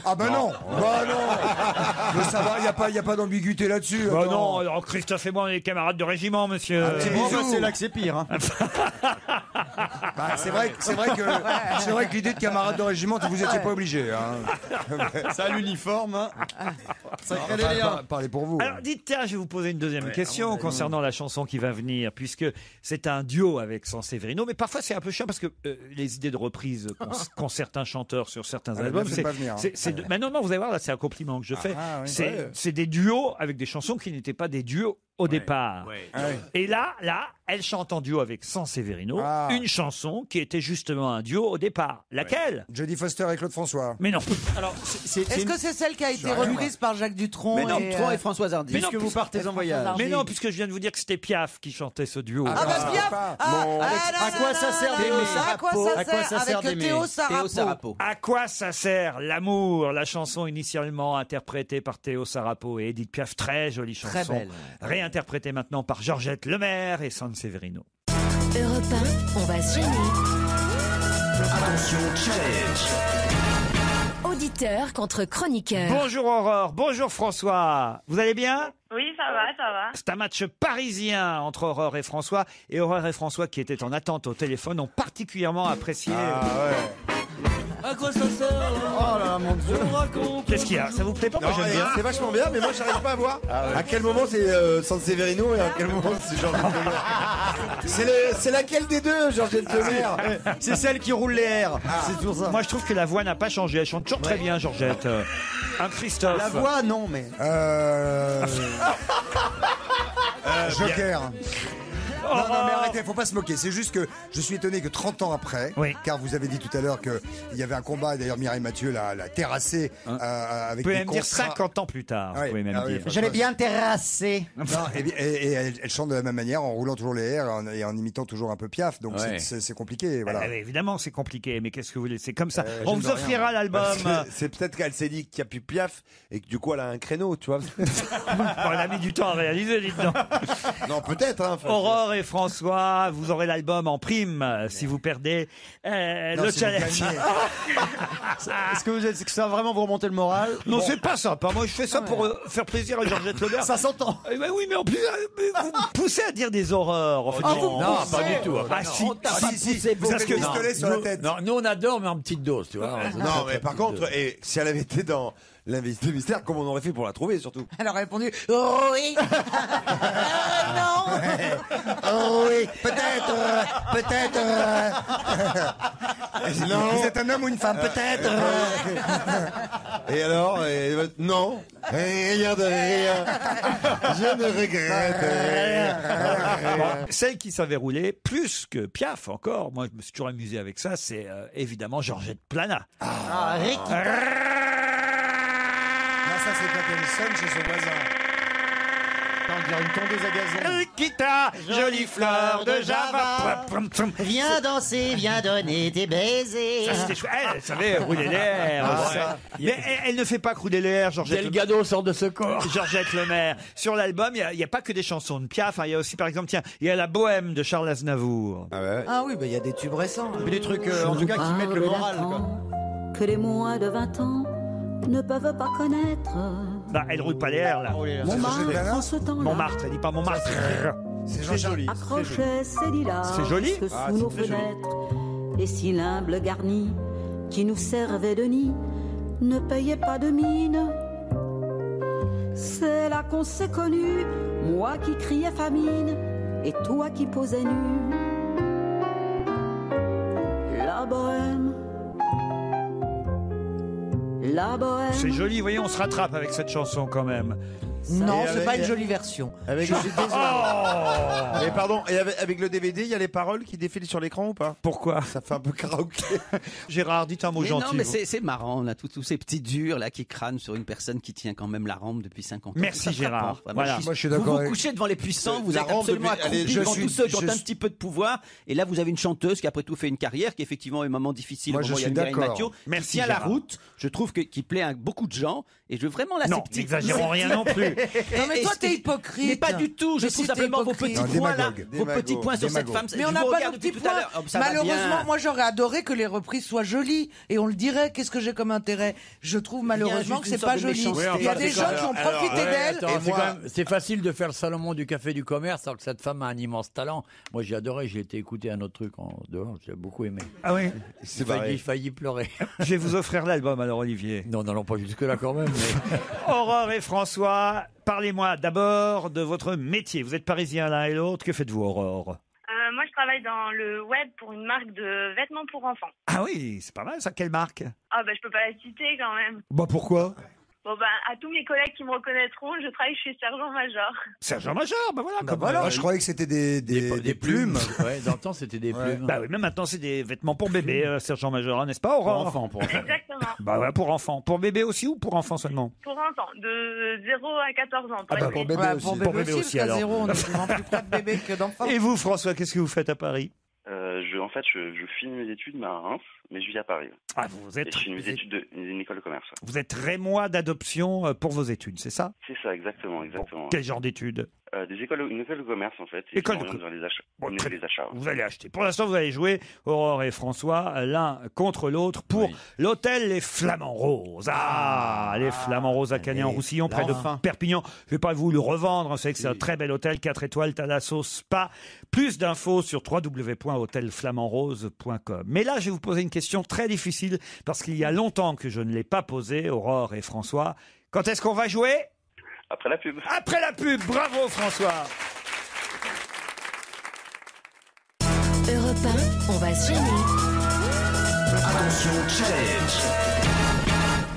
ah bah non, bah non. Mais ça va, y a pas d'ambiguïté là-dessus. Bah attends. non, alors Christophe et moi, on est camarades de régiment, monsieur. Un petit bisou. C'est là que c'est pire. Hein. Bah, c'est vrai que l'idée de camarade de régiment, vous étiez pas obligé. Hein. Ça, l'uniforme. Hein. Sacré Enfin, délire. parlez pour vous. Alors dites, tiens, je vais vous poser une deuxième question concernant la chanson qui va venir, puisque c'est un duo avec Sanseverino, mais parfois c'est un peu chiant parce que les idées de reprise qu'ont certains chanteurs sur certains albums, c'est pas venir, hein. mais non, vous allez voir, là c'est un compliment que je fais. Oui. C'est des duos avec des chansons qui n'étaient pas des duos au départ. Et là, elle chante en duo avec Sanseverino, une chanson qui était justement un duo au départ. Laquelle? Jodie Foster et Claude François. Mais non. Alors, Est-ce que c'est celle qui a été reprise par Jacques Dutronc Mais non, et, Dutronc et Françoise Hardy. Mais non, puisque vous partez en voyage. Mais non, puisque je viens de vous dire que c'était Piaf qui chantait ce duo. Ah bah Piaf. À quoi ça sert d'aimer? À quoi ça sert d'aimer? Théo Sarapo. À quoi ça sert l'amour? La chanson initialement interprétée par Théo Sarapo et Edith Piaf, très jolie chanson. Très belle. Réinterprétée maintenant par Georgette Lemaire et Sanseverino. Europe 1, on va se gêner. Attention, challenge. Auditeur contre chroniqueur. Bonjour Aurore, bonjour François. Vous allez bien? Oui, ça va, ça va. C'est un match parisien entre Aurore et François. Et Aurore et François, qui étaient en attente au téléphone, ont particulièrement apprécié. À quoi ça sert? Oh là là, mon Dieu. Qu'est-ce qu'il y a? Ça vous plaît pas? Moi j'aime bien. C'est vachement bien, mais moi j'arrive pas à voir à quel moment c'est Sanseverino et à quel moment c'est Georgette Lemaire. C'est laquelle des deux, Georgette Lemaire? C'est celle qui roule les airs. C'est toujours ça. Moi je trouve que la voix n'a pas changé. Elle chante toujours très bien, Georgette. Un Christophe. La voix, non, mais. Joker. Non, mais arrêtez, faut pas se moquer. C'est juste que je suis étonné que 30 ans après, car vous avez dit tout à l'heure qu'il y avait un combat, et d'ailleurs Mireille Mathieu l'a terrassé avec Vous pouvez des même dire contrats. 50 ans plus tard. Vous pouvez même dire. Je l'ai bien terrassé. Non, et elle chante de la même manière, en roulant toujours les airs et en imitant toujours un peu Piaf. Donc c'est compliqué. Voilà. Évidemment, c'est compliqué, mais qu'est-ce que vous voulez? C'est comme ça. On vous offrira l'album. C'est peut-être qu'elle s'est dit qu'il n'y a plus Piaf et que du coup elle a un créneau, tu vois. Elle a mis du temps à réaliser, dites donc. Non, peut-être. Hein, Aurore et François, vous aurez l'album en prime si vous perdez le challenge. Est-ce que ça va vraiment vous remonter le moral? Non, c'est pas sympa. Moi, je fais ça pour faire plaisir à Georgette Lemaire. Ça s'entend. Oui, mais en plus, vous me poussez à dire des horreurs. En fait. Non, pas du tout. Ah, si. Vous avez un pistolet sur la tête. Non, nous on adore, mais en petite dose, tu vois. Non, mais par contre, et si elle avait été dans l'invité mystère, comment on aurait fait pour la trouver surtout? Elle aurait répondu oh oui. Non. Oh oui, peut-être. Non. Vous êtes un homme ou une femme, peut-être. Et alors non, rien de rien. Je ne regrette rien. Bon, celle qui savait rouler plus que Piaf encore. Moi, je me suis toujours amusé avec ça. C'est évidemment Georgette Plana. Ricky. Ça, c'est quand elle sonne chez son voisin. On dirait une tondeuse à gazon. Rikita, jolie fleur de Java. Viens danser, viens donner tes baisers. Ça, c'était chouette. Elle savait rouler l'air. Mais elle ne fait pas rouler l'air, Georgette. Delgado sort de ce corps. Georgette Lemaire. Sur l'album, il n'y a pas que des chansons de Piaf. Il y a aussi, par exemple, il y a La Bohème de Charles Aznavour. Ah oui, il y a des tubes récents. Mais des trucs, en tout cas, qui mettent le moral. Quoi. Que les moins de 20 ans ne peuvent pas connaître. Bah, elle roule pas l'air, là. Montmartre, en ce temps-là. Montmartre, elle dit pas Montmartre. C'est joli. Accrochait ses lilas C'est joli. sous nos fenêtres. Et si l'humble garni qui nous servait de nid ne payait pas de mine, c'est là qu'on s'est connus, moi qui criais famine et toi qui posais nu. La bohème. La bohème. C'est joli, voyez, on se rattrape avec cette chanson quand même. Non, Et c'est avec- pas une jolie version. Avec... Je suis désolé. Mais pardon, et avec le DVD, il y a les paroles qui défilent sur l'écran ou pas? Pourquoi? Ça fait un peu karaoké. Gérard, dites un mot Mais gentil. non, mais vous. c'est marrant, là, tous ces petits durs là qui crânent sur une personne qui tient quand même la rampe depuis 50 ans. Merci, Ça frappe Gérard. fort. Voilà. Moi, je suis Vous d'accord vous avec- couchez devant les puissants, vous La êtes rampe absolument depuis- allez, accroupi je devant suis- tous ceux qui ont je un suis- petit peu de pouvoir. Et là, vous avez une chanteuse qui, après tout, fait une carrière, qui effectivement est un moment difficile. Moi, au moment je où il y a suis Mireille d'accord. Mathieu, Merci, qui tient la Gérard. route. Je trouve qui plaît à beaucoup de gens. Et je veux vraiment la Non, sceptique. n'exagérons rien non plus. Non, mais toi, t'es hypocrite. Mais pas du tout. Je Mais trouve si, t'es simplement vos hypocrite. petits Non, points là, démagogue. vos petits points sur cette Démagogue. femme. Mais Je on n'a vous pas regarde de depuis petits tout à points. l'heure. Oh, ça va bien. Malheureusement, moi j'aurais adoré que les reprises soient jolies et on le dirait. Qu'est-ce que j'ai comme intérêt? Je trouve malheureusement juste que une c'est pas sorte de joli. méchanceté. Il y a Enfin, des c'est gens quand qui ont même- profité d'elle. Attends, c'est quand même- c'est facile de faire le Salomon du café du commerce alors que cette femme a un immense talent. Moi, j'ai adoré. J'ai été écouter un autre truc en dehors. J'ai beaucoup aimé. Ah oui. J'ai failli pleurer. Je vais vous offrir l'album alors, Olivier. Non, n'allons pas jusque-là quand même. Mais... Aurore et François, parlez-moi d'abord de votre métier. Vous êtes parisiens l'un et l'autre. Que faites-vous, Aurore? Moi, je travaille dans le web pour une marque de vêtements pour enfants. Ah oui, c'est pas mal ça. Quelle marque? Ah, bah, je peux pas la citer quand même. Bah pourquoi? Bon, bah, à tous mes collègues qui me reconnaîtront, je travaille chez Sergent Major. Sergent Major, bah voilà. Bah comme voilà, euh, je croyais que c'était des plumes. Ouais, dans le temps, c'était des plumes. Bah oui, mais maintenant c'est des vêtements pour bébé, Sergent Major, hein, n'est-ce pas, Aurore? Pour enfants. Exactement. Bah ouais, pour enfants. Pour bébé aussi ou pour enfants seulement? Pour enfants, de 0 à 14 ans. Ah bah, pour pour être bébé Ouais, aussi. pour Pour bébé bébé aussi, aussi, parce qu'à alors. zéro, on est souvent plus près de bébé que d'enfant. Et vous, François, qu'est-ce que vous faites à Paris? En fait, je finis mes études à Reims, mais je vis à Paris. Ah, vous êtes, Et je finis mes études d'une école de commerce. vous êtes rémois d'adoption pour vos études, c'est ça? C'est ça, exactement. Quel genre d'études? Une école de commerce, en fait. Et École qui de m'oriente vers les achats. Bon, les très achats. ouais. Vous allez acheter. Pour l'instant, vous allez jouer, Aurore et François, l'un contre l'autre pour l'hôtel Les Flamands Roses. Ah, les Flamands Roses à Cagnan-Roussillon, près de Perpignan. Je vais pas vous le revendre, vous savez que c'est un très bel hôtel, 4 étoiles, Thalasso Spa. Plus d'infos sur www.hôtelflamandrose.com. Mais là, je vais vous poser une question très difficile parce qu'il y a longtemps que je ne l'ai pas posée, Aurore et François. Quand est-ce qu'on va jouer? Après la pub. Après la pub, bravo François. Europe 1, on va se gêner. Attention, challenge.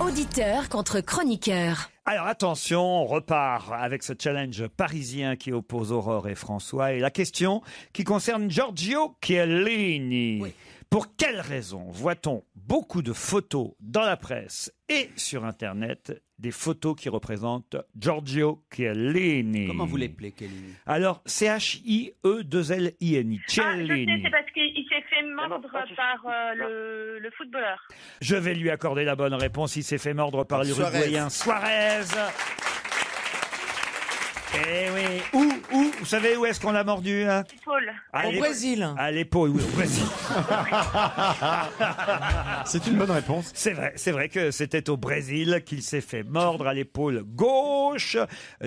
Auditeur contre chroniqueur. Alors attention, on repart avec ce challenge parisien qui oppose Aurore et François. Et la question qui concerne Giorgio Chiellini. Pour quelle raison voit-on beaucoup de photos dans la presse et sur Internet, des photos qui représentent Giorgio Chiellini? Comment vous l'appelez, Chiellini? Alors, C-H-I-E-2-L-I-N-I. Ah, je sais, Chiellini. c'est parce qu'il s'est fait mordre par le footballeur. Je vais lui accorder la bonne réponse. Il s'est fait mordre par l'Uruguayen Suarez. Eh oui. Où, vous savez où est-ce qu'on l'a mordu, hein? Paul. Au Brésil. À l'épaule, oui, au Brésil. C'est une bonne réponse. C'est vrai que c'était au Brésil qu'il s'est fait mordre à l'épaule gauche.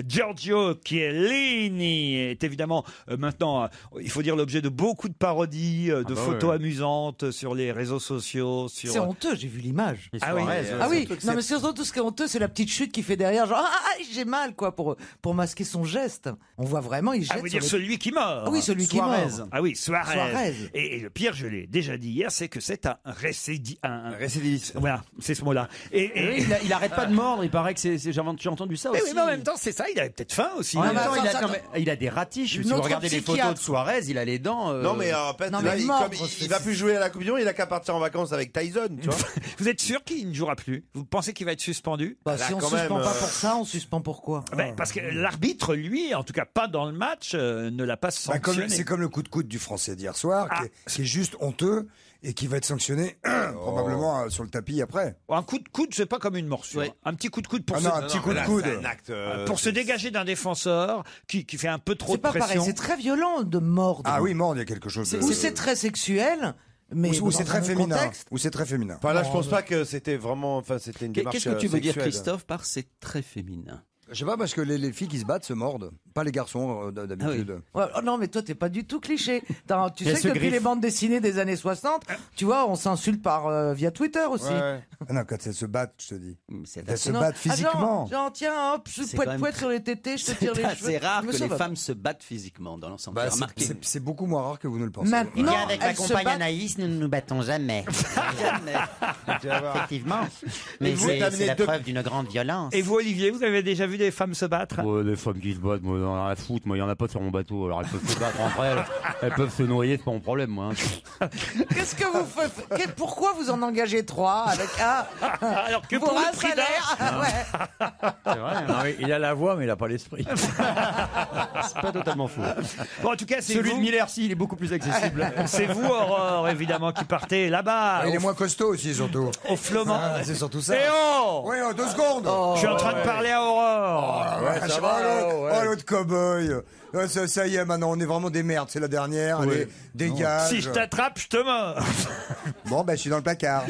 Giorgio Chiellini est évidemment maintenant, il faut dire, l'objet de beaucoup de parodies, de photos amusantes sur les réseaux sociaux. C'est honteux, j'ai vu l'image. Ah oui, Ah oui, non mais surtout tout ce qui est honteux, c'est la petite chute qui fait derrière, genre j'ai mal quoi, pour masquer son geste. On voit vraiment, il jette. Ah, vous dire celui qui mord. Ah oui, celui qui mord. Ah oui, Suarez. Suarez. Et le pire, je l'ai déjà dit hier, c'est que c'est un récidiviste. Voilà, c'est ce mot-là. Et il arrête pas de mordre, il paraît que j'ai entendu ça Mais aussi. oui, mais en même temps, c'est ça, il avait peut-être faim aussi. En même temps, attends, il a des ratiches. Si vous Notre regardez les psychiatre. photos de Suarez, il a les dents. Non, mais en fait, Non, là, mais il, mordre, comme c'est- il va plus jouer à la Coupe du Monde, il a qu'à partir en vacances avec Tyson, tu vois. Vous êtes sûr qu'il ne jouera plus? Vous pensez qu'il va être suspendu? Bah, Là, si on quand suspend même, pas pour ça, on suspend pourquoi? Parce que l'arbitre, lui, en tout cas pas dans le match, ne l'a pas sanctionné. C'est comme le coup de coude du Français d'hier soir, qui est juste honteux et qui va être sanctionné probablement sur le tapis après. Un coup de coude, c'est pas comme une morsure. Ouais. Un petit coup de coude pour Ah non, un petit coup de coude. C'est un acte. pour se dégager d'un défenseur qui fait un peu trop C'est de pas pression. pareil, c'est très violent de mordre. Ah oui, mordre, il y a quelque chose de... Ou c'est très sexuel, mais ou c'est dans très un féminin. contexte. Ou c'est très féminin. Enfin, là, je pense pas que c'était vraiment. Enfin, c'était une démarche. Qu'est-ce que tu veux dire, sexuelle. Christophe, par c'est très féminin? Je sais pas, parce que les filles qui se battent se mordent. Pas les garçons, d'habitude. Ouais, oh non, mais toi, t'es pas du tout cliché. Tu Il y a sais ce que depuis griffe. les bandes dessinées des années 60, tu vois, on s'insulte via Twitter aussi. Ouais. Ah non, quand elles se battent, je te dis. Elles se Non. battent Ah, physiquement. genre, tiens, hop, C'est poète quand même poète sur les tétés, je te tire les cheveux. C'est rare Mais que ça les va. femmes se battent physiquement dans l'ensemble. Bah, J'ai remarqué. c'est beaucoup moins rare que vous ne le pensez. Maintenant, avec ma elles se compagne battent. Anaïs, nous ne nous battons jamais. Effectivement. Mais vous c'est t'amenez la deux- preuve d'une grande violence. Et vous, Olivier, vous avez déjà vu vu des femmes se battre? Des femmes qui se battent, moi, dans la foot, moi, il y en a pas sur mon bateau. Alors elles peuvent se battre entre elles, elles peuvent se noyer, c'est pas mon problème, moi. Hein. Qu'est-ce que vous faites? Pourquoi vous en engagez 3 avec Alors que pour pour un le prix salaire? Ouais. C'est vrai. Non, mais il a la voix, mais il a pas l'esprit. C'est pas totalement faux. Bon, en tout cas, c'est Celui vous. de Miller, si, il est beaucoup plus accessible. C'est vous, Aurore, évidemment, qui partez là-bas. Il est moins costaud aussi, surtout. Au Flomant. C'est surtout ça. Et oh Oui, 2 secondes. Je suis en train de parler à Aurore. Ouais, ça va, l'autre cow-boy. Ça y est, maintenant, on est vraiment des merdes. C'est la dernière. Allez, dégage. Si je t'attrape, je te mords. Bon, je suis dans le placard.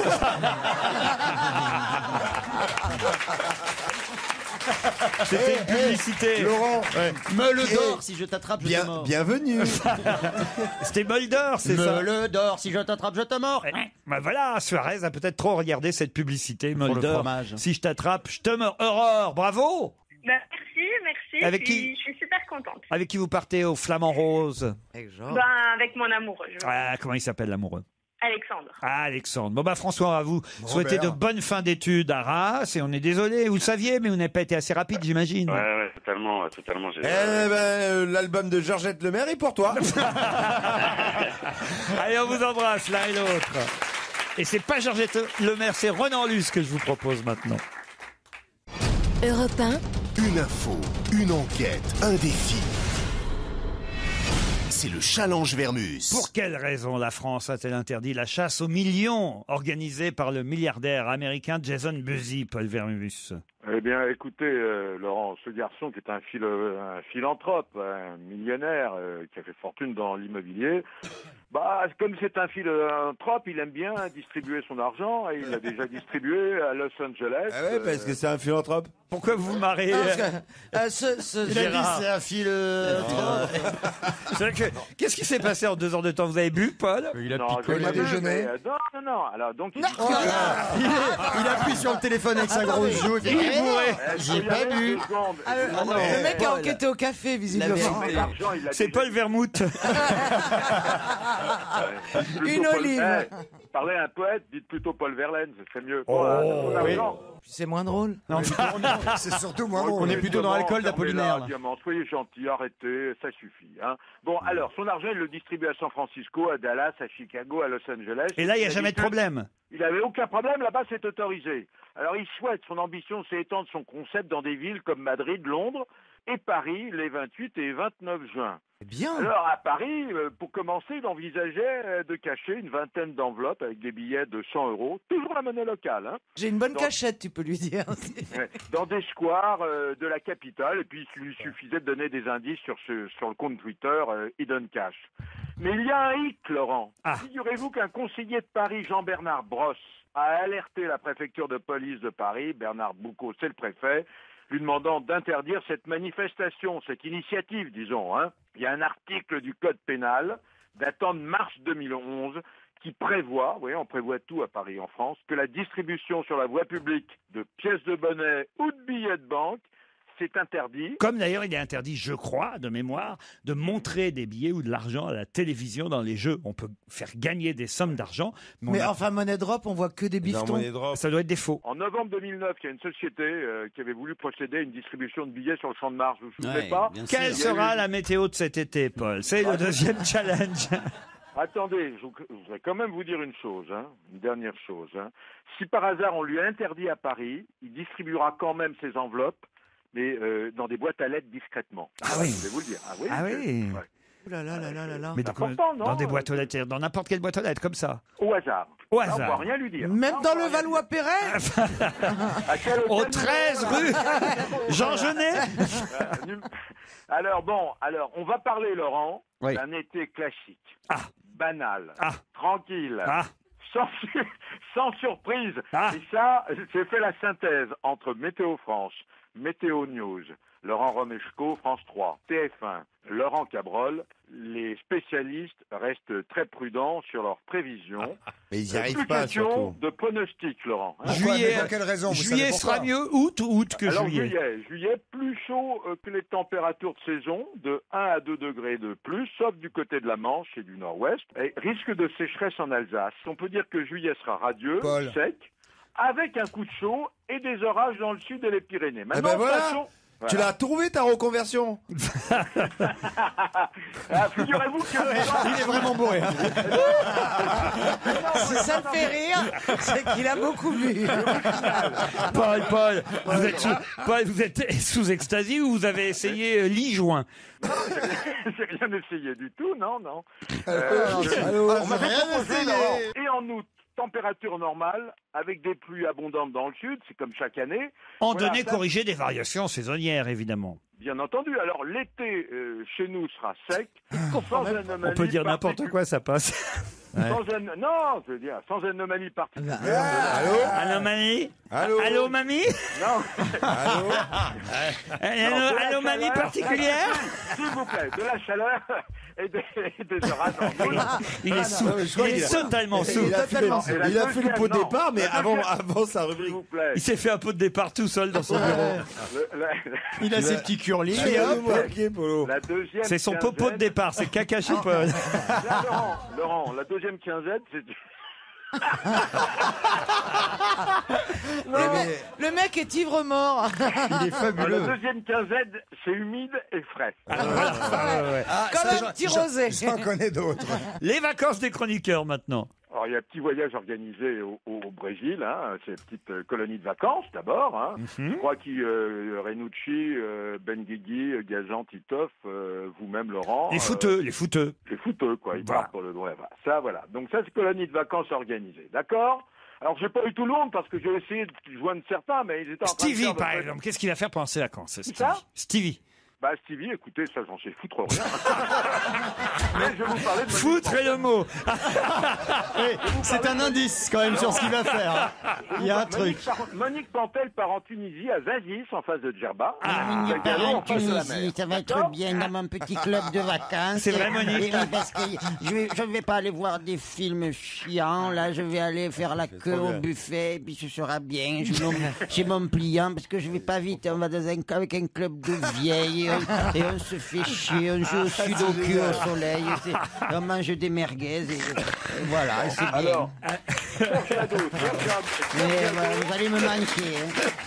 C'était une publicité. Laurent, Meule d'or, si je t'attrape, je te mords. Bienvenue. C'était Mulder, c'est ça? Meule d'or, si je t'attrape, je te mords. Bah voilà, Suarez a peut-être trop regardé cette publicité, Pour le Mulder. fromage. Si je t'attrape, je te mords. Aurore, bravo. Merci. Avec Je suis super contente. Avec qui vous partez au Flamand Rose? Avec mon amoureux. Comment il s'appelle, l'amoureux? Alexandre. Alexandre. Bon, François, on va vous souhaiter de bonnes fins d'études à Reims. Et on est désolé, vous le saviez, mais vous n'avez pas été assez rapide, j'imagine. Ouais, totalement. L'album de Georgette Lemaire est pour toi. Allez, on vous embrasse l'un et l'autre. Et c'est pas Georgette Lemaire, c'est Renan Luce que je vous propose maintenant. Europe 1. Une info, une enquête, un défi. C'est le challenge Vermus. Pour quelle raison la France a-t-elle interdit la chasse aux millions organisée par le milliardaire américain Jason Busy, Paul Vermus? Eh bien, écoutez, Laurent, ce garçon qui est un philanthrope, un millionnaire qui a fait fortune dans l'immobilier, comme c'est un philanthrope, il aime bien distribuer son argent et il l'a déjà distribué à Los Angeles. Ah ouais, parce que c'est un philanthrope. Pourquoi vous vous marrez? Gérard. C'est un philanthrope. C'est vrai que, qu'est-ce qui s'est passé en 2 heures de temps? Vous avez bu, Paul? Il a il a déjeuné. Non. Alors, donc, il appuie sur le téléphone avec sa grosse joue. J'ai pas bu. Le mec a enquêté au café, visiblement. C'est Paul Vermouth. Une olive. Parlez à un poète, dites plutôt Paul Verlaine, c'est mieux. Oui. C'est moins drôle. C'est surtout moins drôle. On est plutôt dans l'alcool d'Apollinaire. Soyez gentil, arrêtez, ça suffit. Hein. Bon, alors, son argent, il le distribue à San Francisco, à Dallas, à Chicago, à Los Angeles. Et là, il n'y a jamais de problème. Il n'avait aucun problème, là-bas, c'est autorisé. Alors, il souhaite, son ambition, c'est étendre son concept dans des villes comme Madrid, Londres et Paris, les 28 et 29 juin. Bien. Alors, à Paris, pour commencer, il envisageait de cacher une vingtaine d'enveloppes avec des billets de 100 €, toujours la monnaie locale. Hein. J'ai une bonne cachette, tu peux lui dire. Dans des squares de la capitale, et puis il lui suffisait de donner des indices sur le compte Twitter Hidden Cash. Mais il y a un hic, Laurent. Figurez-vous qu'un conseiller de Paris, Jean-Bernard Brosse, a alerté la préfecture de police de Paris, Bernard Boucaud, c'est le préfet, lui demandant d'interdire cette manifestation, cette initiative, disons. Hein. Il y a un article du Code pénal datant de mars 2011 qui prévoit, vous voyez, on prévoit tout à Paris en France, que la distribution sur la voie publique de pièces de monnaie ou de billets de banque, c'est interdit. Comme d'ailleurs il est interdit, je crois, de mémoire, de montrer des billets ou de l'argent à la télévision dans les jeux. On peut faire gagner des sommes d'argent. Mais enfin, Money Drop, on voit que des bifetons. Ça doit être des faux. En novembre 2009, il y a une société qui avait voulu procéder à une distribution de billets sur le champ de Mars. Vous vous souvenez pas? Quelle sera la météo de cet été, Paul? C'est le deuxième challenge. Attendez, je voudrais quand même vous dire une chose, une dernière chose. Si par hasard on lui a interdit à Paris, il distribuera quand même ses enveloppes, mais dans des boîtes à lettres discrètement. Ah oui. Je vais vous le dire. Ah oui. Ah oui. Ouais. Ouh là là là là là là. Mais dans des boîtes aux lettres, dans n'importe quelle boîte aux lettres, comme ça. Au hasard. Au Là, on hasard. ne va rien lui dire. Même dans le Valois-Perret. Au 13 rue Jean Genet. Alors, on va parler, Laurent, d'un été classique, banal, tranquille, sans surprise. Et ça, j'ai fait la synthèse entre Météo France, Météo News, Laurent Romeshko, France 3, TF1, Laurent Cabrol. Les spécialistes restent très prudents sur leurs prévisions. Mais ils n'y arrivent Plus pas, question surtout. de pronostic, Laurent. Juillet, pour quelle raison? Vous juillet savez sera pourquoi? mieux août que Alors, juillet. juillet, plus chaud que les températures de saison, de 1 à 2 degrés de plus, sauf du côté de la Manche et du nord-ouest. Et risque de sécheresse en Alsace. On peut dire que juillet sera radieux, sec, avec un coup de chaud et des orages dans le sud et les Pyrénées. Maintenant, voilà. Tu l'as trouvé ta reconversion? Figurez-vous que... Il est vraiment bourré. Si ça me fait rire, c'est qu'il a beaucoup bu. Paul, vous êtes sous ecstasy ou vous avez essayé lit-joint? J'ai rien essayé du tout, non. On m'avait proposé, Laurent, et en août, température normale, avec des pluies abondantes dans le sud, c'est comme chaque année. En Voilà, données ça, corrigées des variations saisonnières, évidemment. Bien entendu. Alors l'été, chez nous, sera sec. Sans anomalie On peut dire n'importe quoi, ça passe. Non, je veux dire, sans anomalie particulière. Anomalie? Allô, mamie? Non. Allô, mamie particulière? S'il vous plaît, de la chaleur et des orages. Il est sous. Il est totalement sous. Il a fait le pot de départ, mais avant sa rubrique. Il s'est fait un pot de départ tout seul dans son bureau. Il a ses petits curlis. C'est son popo de départ, c'est caca chez Paul. Laurent, la deuxième quinzaine, c'est... Le mec est ivre mort. Il est fabuleux. La deuxième quinzaine, c'est humide et frais. Comme un petit rosé. J'en connais d'autres. Les vacances des chroniqueurs maintenant. Alors, il y a un petit voyage organisé au Brésil, hein, c'est une petite colonie de vacances d'abord. Hein. Je crois qu'il Renucci, Benguigui, Gazan, Titoff, vous-même Laurent. Les fouteux. Les fouteux, quoi. Ils partent pour le droit. Ça, voilà. Donc ça, c'est colonie de vacances organisée. D'accord? Alors, j'ai pas eu tout le monde parce que j'ai essayé de joindre certains, mais ils étaient en train de Stevie, faire par exemple, qu'est-ce qu'il va faire pendant ses vacances? Stevie. Bah, Stevie, écoutez, ça, j'en sais foutre rien. Mais je vais vous parler de Foutre est le mot. C'est un indice quand même sur ce qu'il va faire. Il y a un truc. Monique Pantel part en Tunisie, à Zazis, en face de Djerba. Monique part en Tunisie, ça va être bien dans mon petit club de vacances. C'est vrai, Monique. Oui, parce que je vais pas aller voir des films chiants, là, je vais aller faire la queue au buffet, et puis ce sera bien. Chez mon pliant, parce que je vais pas vite, on va avec un club de vieilles, et on se fait chier, on joue au sudoku au soleil, on mange des merguez, et voilà, c'est bien. Alors, vous allez me manquer.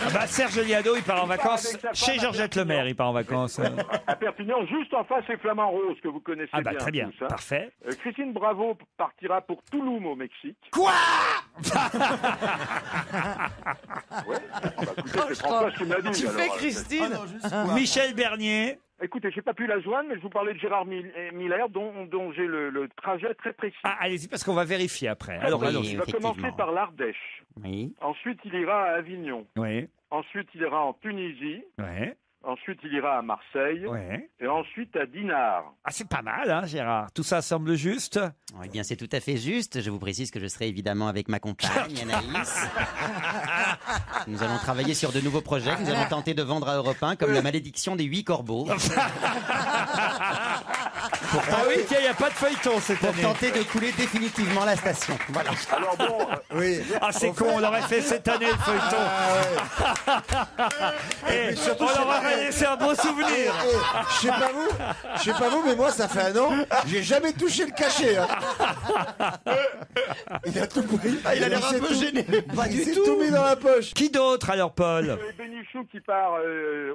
Ah bah, Serge Liado, il part en vacances chez Georgette Lemaire, il part en vacances. À Perpignan, juste en face, c'est Flamand Rose, que vous connaissez bien. Ah bah très bien, tous, hein. parfait. Christine Bravo partira pour Touloum, au Mexique. Quoi? Écoutez, c'est François qui m'a dit. Tu alors, fais Christine? Michel Bernier. Écoutez, j'ai pas pu la joindre, mais je vous parlais de Gérard Miller, dont j'ai le trajet très précis. Ah, allez-y, parce qu'on va vérifier après. Alors, il va commencer par l'Ardèche. Oui. Ensuite, il ira à Avignon. Oui. Ensuite, il ira en Tunisie. Ouais. Ensuite, il ira à Marseille. Ouais. Et ensuite à Dinard. Ah, c'est pas mal, hein, Gérard. Tout ça semble juste. Eh bien, c'est tout à fait juste. Je vous précise que je serai évidemment avec ma compagne, Anaïs. Nous allons travailler sur de nouveaux projets que nous allons tenter de vendre à Europe 1, comme La malédiction des 8 corbeaux. Ah oui, tiens, il n'y a pas de feuilleton cette année. Pour tenter de couler définitivement la station. Voilà. Alors bon... Oui. Ah, c'est con, on l'aurait fait cette année, le feuilleton. Et on leur aurait laissé un beau souvenir. Je sais pas vous, mais moi, ça fait un an, j'ai jamais touché le cachet. Hein. Il a tout pris. Il a l'air un peu gêné. Pas du tout. Tout mis dans la poche. Qui d'autre alors, Paul? Bénichou qui part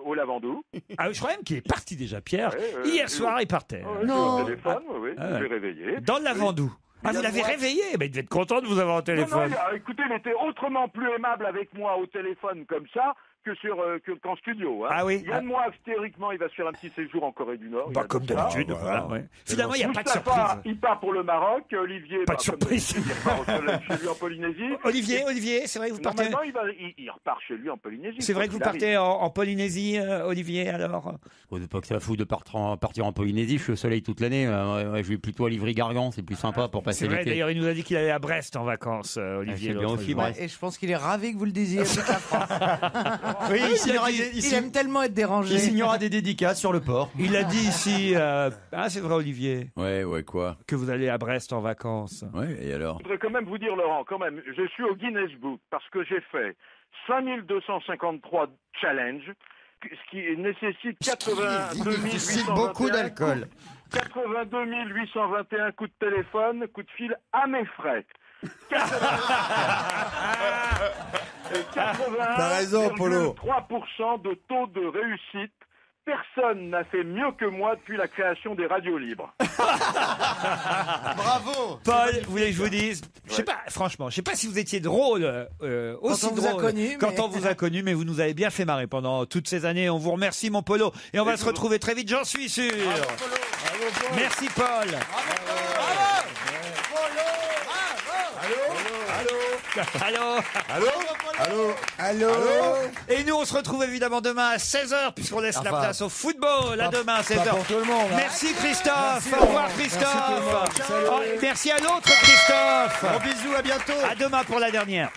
au Lavandou. Ah oui, je crois même qu'il est parti déjà, Pierre. Hier soir, il partait. Non. Téléphone, oui, je l'ai réveillé. Dans le Lavandou. Ah, vous l'avez réveillé? Il devait être content de vous avoir au téléphone. Non, écoutez, il était autrement plus aimable avec moi au téléphone comme ça qu'en studio. Hein. Ah oui. Yann Moix, théoriquement, il va se faire un petit séjour en Corée du Nord. Bah, comme d'habitude, voilà. Ouais. Finalement, il n'y a pas de surprise. Il part pour le Maroc. Olivier, pas de surprise. Il repart chez lui en Polynésie. Olivier, c'est vrai que vous partez... Normalement, il repart chez lui en Polynésie. C'est vrai que vous partez en Polynésie, Olivier, alors? Pas que ça fout de partir en Polynésie, je suis au soleil toute l'année. Je vais plutôt à Livry-Gargan, c'est plus sympa pour passer l'été. C'est vrai, d'ailleurs, il nous a dit qu'il allait à Brest en vacances, Olivier. Bien aussi, Brest. Et je pense qu'il est ravi que vous le disiez toute la France. Oui, il aime tellement être dérangé. Il signera des dédicaces sur le port. Il a dit ici, c'est vrai, Olivier. Ouais, quoi? Que vous allez à Brest en vacances. Ouais, et alors? Je voudrais quand même vous dire, Laurent, je suis au Guinness Book parce que j'ai fait 5253 challenges, ce qui nécessite 82 821 beaucoup d'alcool. 82 821 coups de téléphone, coups de fil à mes frais. T'as raison, Polo. 3% de taux de réussite. Personne n'a fait mieux que moi depuis la création des radios libres. Bravo. Paul, vous voulez que je vous dise, je sais pas, franchement, je sais pas si vous étiez drôle aussi on vous a drôle connu, quand mais- on vous a connu, mais vous nous avez bien fait marrer pendant toutes ces années. On vous remercie, mon Polo, et on va se retrouver très vite, j'en suis sûr. Merci, Paul. Allô. Allô. Et nous, on se retrouve évidemment demain à 16h, puisqu'on laisse la Enfin, place au football. À demain à 16h. pour tout le monde, hein. Merci, Christophe. Merci, Au revoir, Laurent. Christophe. Merci, tout le monde. Salut. Oh, merci à l'autre, Christophe. Gros bisous, à bientôt. À demain pour la dernière.